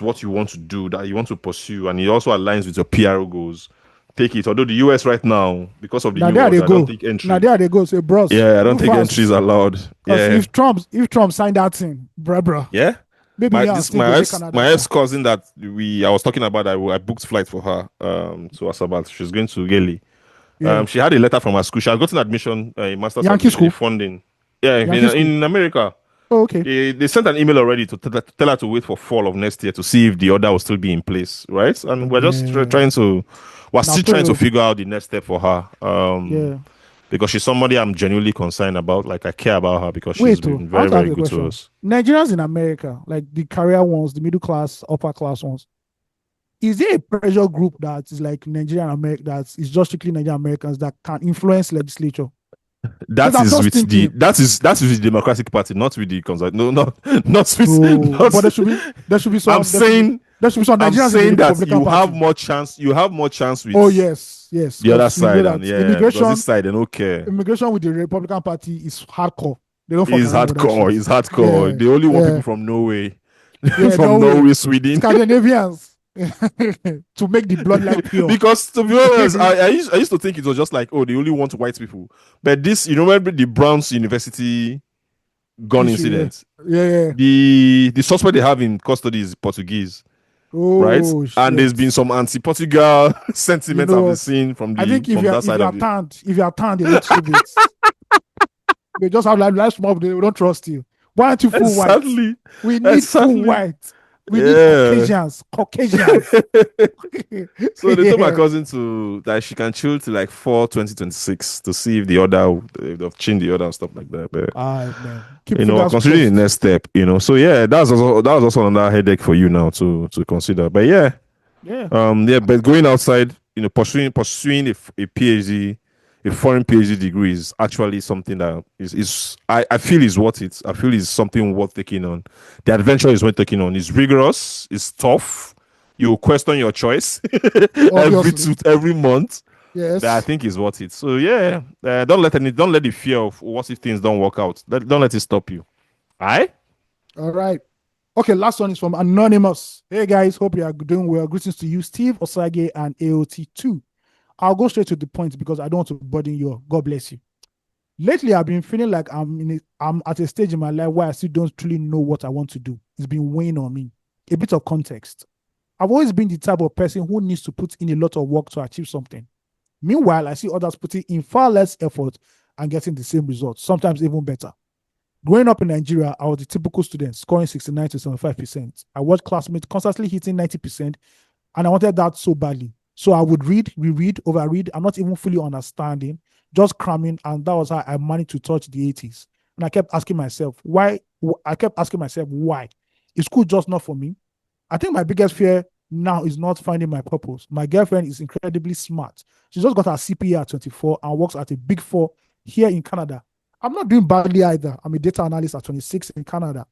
what you want to do, that you want to pursue, and it also aligns with your PRO goals, take it. Although the US right now, because of the now new there they order, I don't go. think Now entry. there they go. Say, bros, Yeah, I don't move think entry is fast. allowed. Because Yeah, if Trump signed that thing, bruh, yeah. maybe My me and this Steve go take my Canada ex car. cousin that I was talking about, I booked flight for her to Asabat. She's going to Geli. Yeah, She had a letter from her school. She had gotten admission, a master's Yankee admission, a school, funding. Yeah, Yankee school. in America. Oh, okay. They sent an email already to tell her to wait for fall of next year to see if the order will still be in place, right? And we're just Man, we're now still trying to period. figure out the next step for her. Yeah. Because she's somebody I'm genuinely concerned about. Like I care about her because she's Wait, oh, been I very, want to ask very you a good to question. us. Nigerians in America, like the career ones, the middle class, upper class ones, is there a pressure group that is like Nigerian American that is just strictly Nigerian Americans that can influence legislature? Because That I'm is just with the thinking, Democratic Party, not with the conservative. No, no, not with oh, not. but there should be I'm some, saying there should be some I'm Nigerians in the saying that Republican Party. you have more chance Oh with yes, the other because we know side, and that yeah, because this side they don't care. immigration with the Republican Party is hardcore. They don't fuck It's around with that hardcore. shit. It's hardcore. Yeah, They only want yeah, people from Norway, yeah. from Norway, Norway, Sweden. Scandinavians, to make the bloodline pure. Because to be honest, I used to think it was just like, oh, they only want white people. But this, you remember the Browns University gun Issue, yeah, incident? yeah, yeah. The suspect they have in custody is Portuguese, right? Oh And there's shit. been some anti-Portugal You sentiments know I've been what? seeing I think from that side of it. if you are tanned a little bit, they just have like last mob. They don't trust you. Why aren't you full white? Exactly. We need full Exactly. white. We need Yeah. Caucasians. Caucasians. So they told my Yeah. cousin to that she can chill till like 4/2026 to see if the order if they've changed the order and stuff like that. But Ah man, keep you know, fingers considering the crossed. next step, you know. So yeah, that was also another headache for you now to consider. But yeah, Yeah. yeah, but going outside, you know, pursuing a PhD, a foreign PhD degree is actually something that is I feel is worth it. I feel is something worth taking on. The adventure is worth taking on. It's rigorous. It's tough. You question your choice Obviously. every month. But I Yes. think it's worth it. So yeah, don't let the fear of what if things don't work out. Don't let it stop you. Aye. All right. Okay, last one is from Anonymous. Hey guys, hope you are doing well. Greetings to you, Steve, Osage, and AOT2. I'll go straight to the point because I don't want to burden you. God bless you. Lately, I've been feeling like I'm at a stage in my life where I still don't truly know what I want to do. It's been weighing on me. A bit of context. I've always been the type of person who needs to put in a lot of work to achieve something. Meanwhile, I see others putting in far less effort and getting the same results, sometimes even better. Growing up in Nigeria, I was the typical student scoring 69 to 75%. I watched classmates constantly hitting 90%, and I wanted that so badly. So I would read, reread, overread. I'm not even fully understanding, just cramming. And that was how I managed to touch the 80s. And I kept asking myself, why? I kept asking myself, why? Is school just not for me? I think my biggest fear now is not finding my purpose. My girlfriend is incredibly smart. She just got her CPA at 24 and works at a big four here in Canada. I'm not doing badly either. I'm a data analyst at 26 in Canada.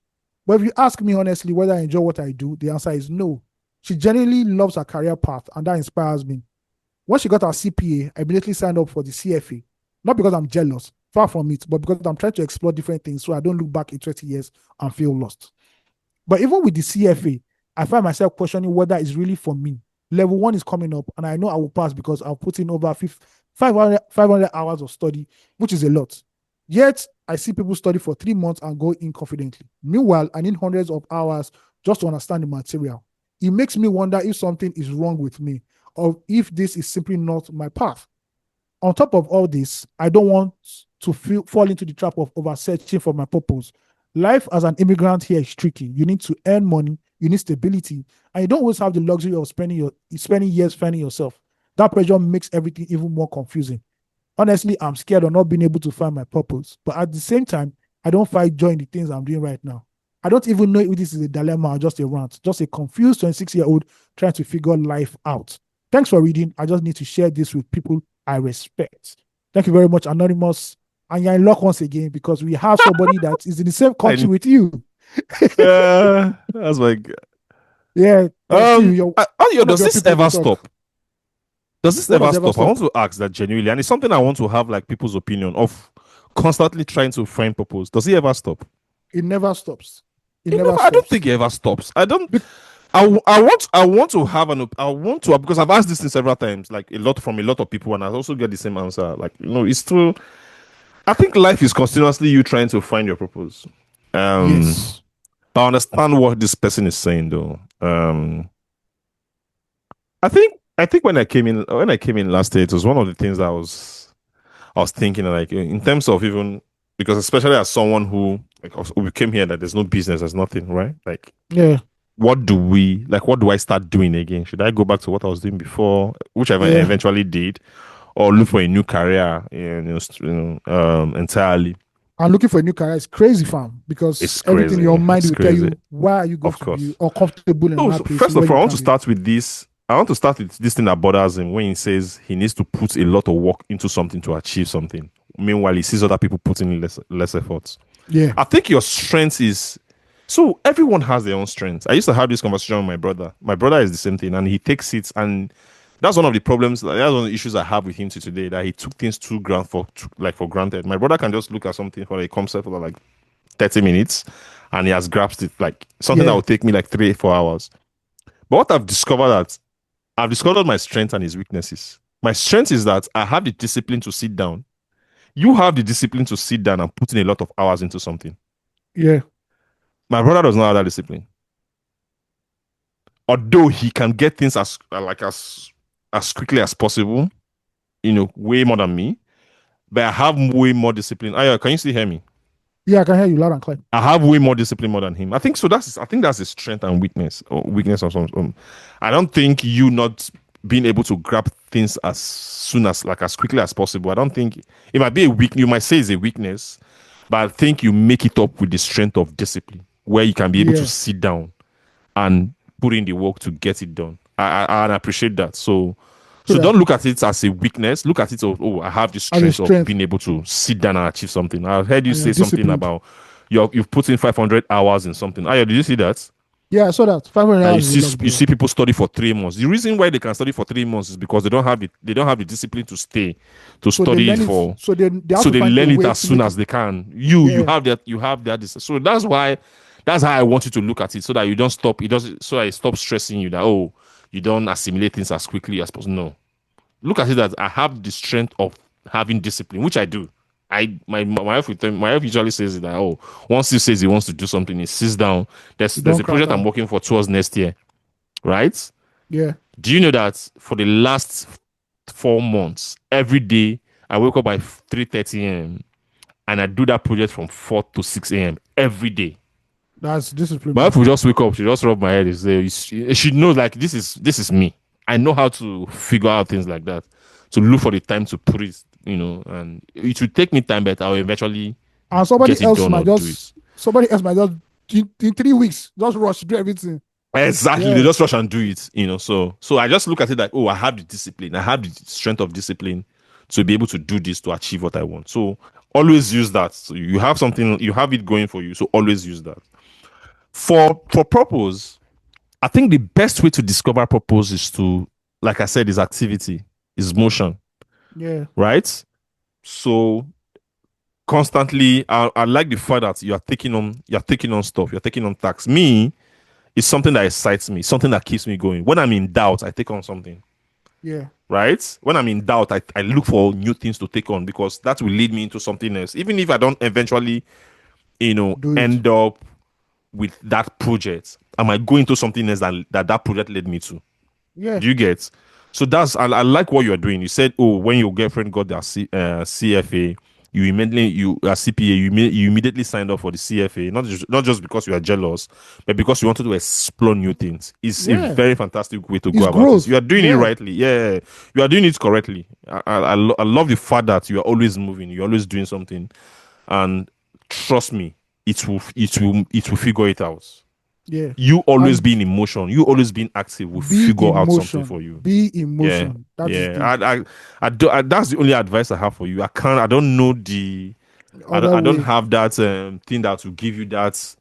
But if you ask me honestly whether I enjoy what I do, the answer is no. She genuinely loves her career path, and that inspires me. When she got her CPA, I immediately signed up for the CFA. Not because I'm jealous, far from it, but because I'm trying to explore different things so I don't look back in 20 years and feel lost. But even with the CFA, I find myself questioning whether it's really for me. Level one is coming up, and I know I will pass because I'll put in over 500 hours of study, which is a lot. Yet, I see people study for 3 months and go in confidently. Meanwhile, I need hundreds of hours just to understand the material. It makes me wonder if something is wrong with me or if this is simply not my path. On top of all this, I don't want to fall into the trap of over searching for my purpose. Life as an immigrant here is tricky. You need to earn money, you need stability, and you don't always have the luxury of spending years finding yourself. That pressure makes everything even more confusing. Honestly, I'm scared of not being able to find my purpose. But at the same time, I don't find joy in the things I'm doing right now. I don't even know if this is a dilemma or just a rant, just a confused 26-year-old trying to figure life out. Thanks for reading. I just need to share this with people I respect. Thank you very much, Anonymous. And you're in luck once again because we have somebody that is in the same country And with you. that's like Yeah, Steve, Ayo, one of does your this people they ever talk. stop? Does this What ever does ever stop? I stop? want to ask that genuinely, and it's something I want to have like people's opinion of constantly trying to find purpose. Does it ever stop? It never stops. It It never never. I don't stops. think it ever stops. I don't. Be- I want to have I want to because I've asked this thing several times, like a lot of people, and I also get the same answer. Like it's true. I think life is continuously you trying to find your purpose. Um, yes. I understand what this person is saying though. I think when I came in last year, it was one of the things that I was thinking like in terms of even because especially as someone who like we came here that there's no business, there's nothing, right? Like Yeah. what do I start doing again? Should I go back to what I was doing before, which I Yeah. eventually did, or look for a new career, entirely? And looking for a new career is crazy, fam, because It's everything in crazy. your mind It's will tell crazy. you why are you going Of to be course. uncomfortable in So another place first where of all, you I want to can be. start with this. I want to start with this thing that bothers him when he says he needs to put a lot of work into something to achieve something. Meanwhile, he sees other people putting in less efforts. Yeah. I think your strength is so everyone has their own strengths. I used to have this conversation with my brother. My brother is the same thing, and he takes it, and that's one of the problems. That's one of the issues I have with him to today. That he took things for granted. My brother can just look at something for a concept for like 30 minutes, and he has grasped it like something that Yeah. would take me like 3 4 hours. But what I've discovered my strengths and his weaknesses. My strength is that I have the discipline to sit down. You have the discipline to sit down and put in a lot of hours into something. Yeah. My brother does not have that discipline. Although he can get things as quickly as possible, way more than me. But I have way more discipline. Aya, can you still hear me? Yeah, I can hear you loud and clear. I have way more discipline more than him. I think so. I think that's a strength and weakness, or weakness of some. I don't think you not being able to grab things as soon as as quickly as possible. I don't think it might be a weak. You might say it's a weakness, but I think you make it up with the strength of discipline, where you can be able to Yeah. sit down and put in the work to get it done. I appreciate that. So So that don't look at it as a weakness. Look at it as, oh, I have the as a strength of strength being able to sit down and achieve something. I heard you and you're say something disciplined. about you've put in 500 hours in something. Ayo, did you see that? Yeah, I saw that. 500 That hours is a lot, you bro. see people study for 3 months. The reason why they can study for 3 months is because they don't have the discipline to stay to So they study it learn it. for. So they have So to they find a learn it way as to soon make it. as they can. Yeah. You have that. So that's how I want you to look at it, so that you don't stop. It doesn't. So that it stops stressing you that, oh, you don't assimilate things as quickly as possible. No, look at it that I have the strength of having discipline, which I do. My wife usually says that, oh, once he says he wants to do something, he sits down. You There's don't a crack project I'm down. working for towards next year, right? Yeah. Do you know that for the last 4 months, every day I wake up by 3:30 a.m. and I do that project from 4 to 6 a.m. every day. That's discipline, My bro. wife will just wake up, she just rub my head and say, she knows like this is me. I know how to figure out things like that. To look for the time to put it, and it will take me time, but I'll eventually And get it done or do it. somebody else might just in 3 weeks just rush do everything. Exactly. They Yeah. just rush and do it. So I just look at it like, oh, I have the discipline. I have the strength of discipline to be able to do this to achieve what I want. So always use that. So you have something, you have it going for you. So always use that. For purpose, I think the best way to discover purpose is to, like I said, is activity, is motion, Yeah. right? So constantly, I like the fact that you're taking on stuff, you're taking on tasks. Me, it's something that excites me, something that keeps me going. When I'm in doubt, I take on something, Yeah. right? When I'm in doubt, I look for new things to take on, because that will lead me into something else. Even if I don't eventually, Do it. end up with that project, I might go into something else that project led me to. Yeah. Do you get? So I like what you're doing. You said, oh, when your girlfriend got their CFA, you CPA, you immediately signed up for the CFA. Not just because you are jealous, but because you wanted to explore new things. It's a Yeah. very fantastic way to go It's about it. growth. You are doing it Yeah. rightly. Yeah, you are doing it correctly. I love the fact that you are always moving. You're always doing something, and trust me, it will figure it out. Yeah. You always And being in motion, you always being active will be figure in out something motion. for you. Be in Yeah, motion. That is yeah. the That's the only advice I have for you. I don't know other I don't way. have that thing that will give you that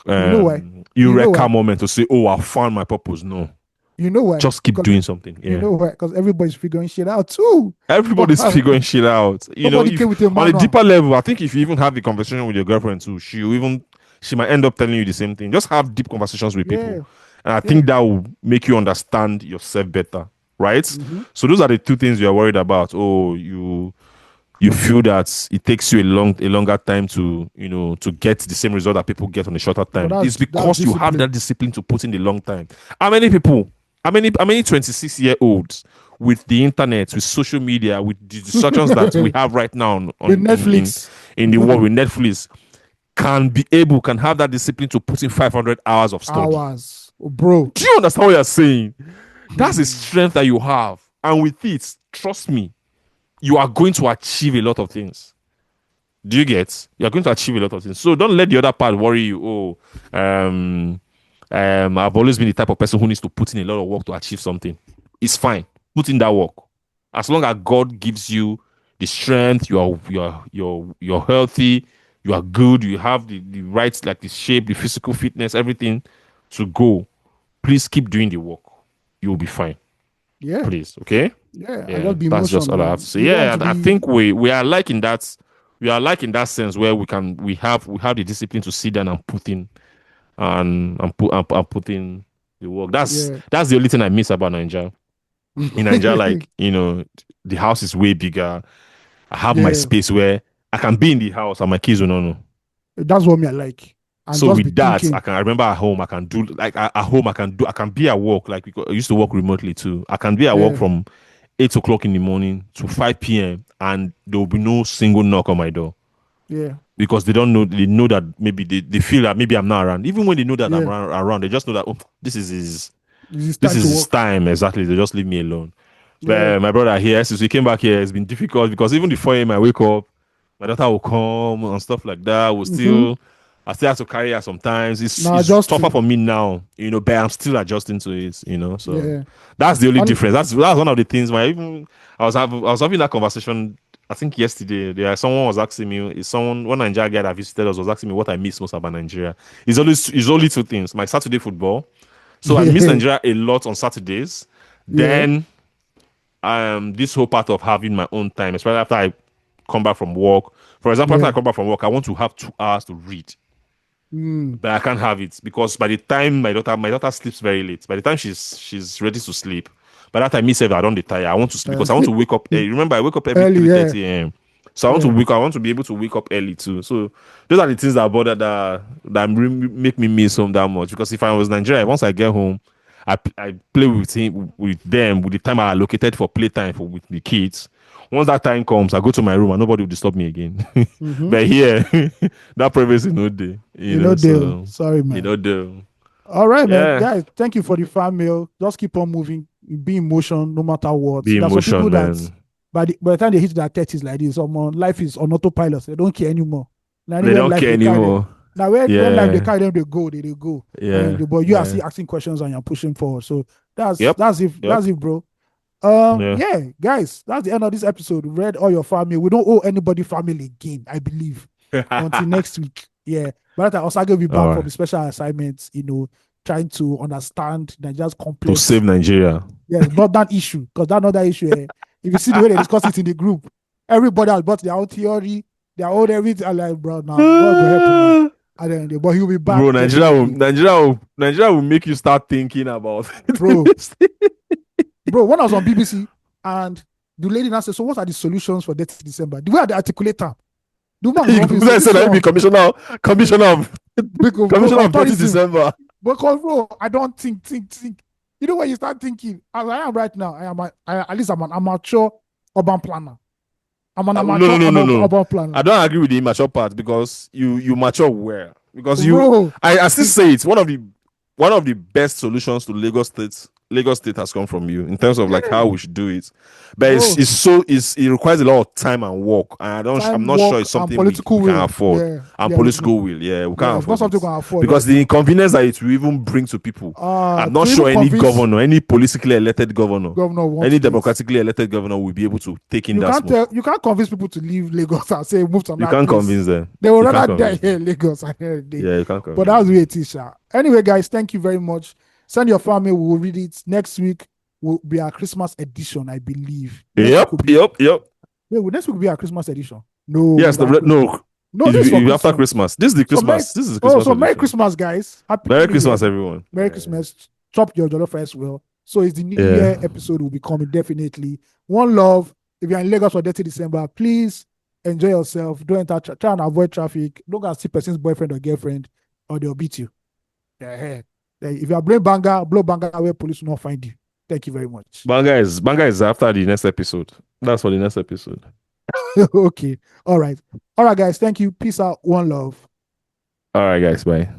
You know why? You know eureka why? moment to say, oh, I found my purpose. No, You know why? just keep Because doing something. you Yeah. know why? Because everybody's figuring shit out too. Everybody's figuring shit out. Nobody If came with a on a manual. deeper level, I think if you even have the conversation with your girlfriend too, she might end up telling you the same thing. Just have deep conversations with people. Yeah. And I Yeah. think that will make you understand yourself better. Right? Mm-hmm. So those are the two things you're worried about. Oh, you feel that it takes you a longer time to to get the same result that people get on a shorter But time. It's that's because you have discipline. that discipline to put in the long time. How many 26-year-olds with the internet, with social media, with the distractions that we With have right now Netflix. in the world with Netflix, can have that discipline to put in 500 hours of study? Hours. Oh, bro. Do you understand what you're saying? That's a Hmm. strength that you have, and with it, trust me, you are going to achieve a lot of things. Do you get? You're going to achieve a lot of things. So don't let the other part worry you. Oh, I've always been the type of person who needs to put in a lot of work to achieve something. It's fine. Put in that work. As long as God gives you the strength, you're healthy, you are good, you have the right, like the shape, the physical fitness, everything to go. Please keep doing the work. You'll be fine. Yeah. Please, okay? Yeah. I Yeah, just be that's just emotion, all I bro. have to say. You don't want Yeah, to I be think we are like in that we are like in that sense where we have the discipline to sit down and put in and put in the work. yeah. That's the only thing I miss about Nigeria. In Nigeria, like the house is way bigger. I have my yeah. space where I can be in the house and my kids will not know. That's what me I like. And So just be with that, thinking. I remember at home, I can do like at home, I can be at work. Like I used to work remotely too. I can be at work Yeah. from 8 o'clock in the morning to 5 p.m. and there will be no single knock on my door Yeah. because they don't know. They know that maybe they feel that maybe I'm not around. Even when they know that I'm Yeah. around, they just know that, oh, this is It's this time is to his work. time exactly. They just leave me alone. Yeah. But my brother here, since we came back here, it's been difficult because even the 4 a.m. I wake up, my daughter will come and stuff like that. Mm-hmm. I still have to carry her sometimes. Now It's tougher adjusting. for me now, but I'm still adjusting to it. So Yeah. that's the only And difference. That's one of the things. I was having that conversation. I think yesterday, someone was asking me, one Nigerian guy that visited us was asking me what I miss most about Nigeria. It's only two things: my Saturday football. So I miss yeah. Nigeria a lot on Saturdays. Yeah. Then this whole part of having my own time, especially after I come back from work. For example, after I Yeah. come back from work, I want to have 2 hours to read, Mm. but I can't have it because by the time my daughter sleeps very late. By the time she's ready to sleep, by that time me self I don't retire. I want to sleep Uh, because I want to wake up. Remember, I wake up every early. three Yeah. thirty a.m. So Yeah. I want to be able to wake up early too. So those are the things that bother make me miss home that much. Because if I was Nigeria, once I get home, I play with them with the time I allocated for playtime for with the kids. Once that time comes, I go to my room and nobody will disturb me again. Mm-hmm. But here, that privacy no day, You know, deal. So Sorry, man. the All right, man. yeah, Guys, thank you for the fan mail. Just keep on moving. Be in motion no matter what. be There's some emotion, people that man. by the time they hit their 30s like this, life is on autopilot. They don't care anymore. Now They anywhere don't life care they carry them. anymore. Now when life they Yeah, carry them, they go. yeah, But you are yeah. still asking questions and you're pushing forward. So Yep, that's yep. it, bro. Yeah. Yeah, guys, that's the end of this episode. We read all your family. We don't owe anybody family again, I believe. Until next week. Yeah. But that Osage will be All back from right. the special assignments, trying to understand Nigeria's To complex, save Nigeria. yes, not that issue, because that not that issue. If you see the way they discuss it in the group, everybody has brought their own theory, their own everything. I'm like, bro, now God go help him. And then, but he'll be back Bro, definitely, Nigeria will make you start thinking about bro. this thing. Bro, when I was on BBC and the lady now said, "So what are the solutions for Detty December?" The way I articulate her, the woman You confused. Say, guys said this I be one, commissioner of bro, commissioner of Detty authorism. December. Because bro, I don't think. You know when you start thinking, as I am right now, at least I'm an amateur urban planner. I'm an No, amateur no, no, no, no. urban planner. I don't agree with the immature part because you mature well. Because Bro, I still say it's one of the best solutions to Lagos State. Lagos State has come from you in terms of like how yeah, we should do it, but bro. it requires a lot of time and work, and I'm Time, not sure work, it's and something political we can will. afford, Yeah, and yeah, political will. Yeah, we yeah. can't It's not afford something we it can afford because right the now. inconvenience that it will even bring to people. I'm not To even sure any convince governor, any politically elected governor, governor want any to do it. democratically elected governor will be able to take in that smoke. You can't convince people to leave Lagos and say move to You another can't place. convince them. They will You rather can't die convince here them. in Lagos at the end of the day. Yeah, you can't But convince that's the them. way it is, sha. Anyway, guys, thank you very much. Send your family. We will read it next week. Will be our Christmas edition, I believe. Next week will Yep, be yep, yep. next week will be our Christmas edition. No, Yes, that Christmas. no. No, this is for After Christmas. Christmas. This is the So Merry, Christmas. This is the oh, Christmas so Merry edition. Christmas, guys. Happy Merry New Year. Christmas, everyone. Merry Christmas. Chop your jollof rice well. So it's the New Yeah. Year episode will be coming definitely. One love. If you're in Lagos for 30 December, please enjoy yourself. Don't enter, try and avoid traffic. Don't go and see person's boyfriend or girlfriend, or they'll beat you. Yeah. If you are blowing banger, blow banger where police will not find you. Thank you very much. Banga is after the next episode. That's for the next episode. Okay. All right. All right, guys. Thank you. Peace out. One love. All right, guys. Bye.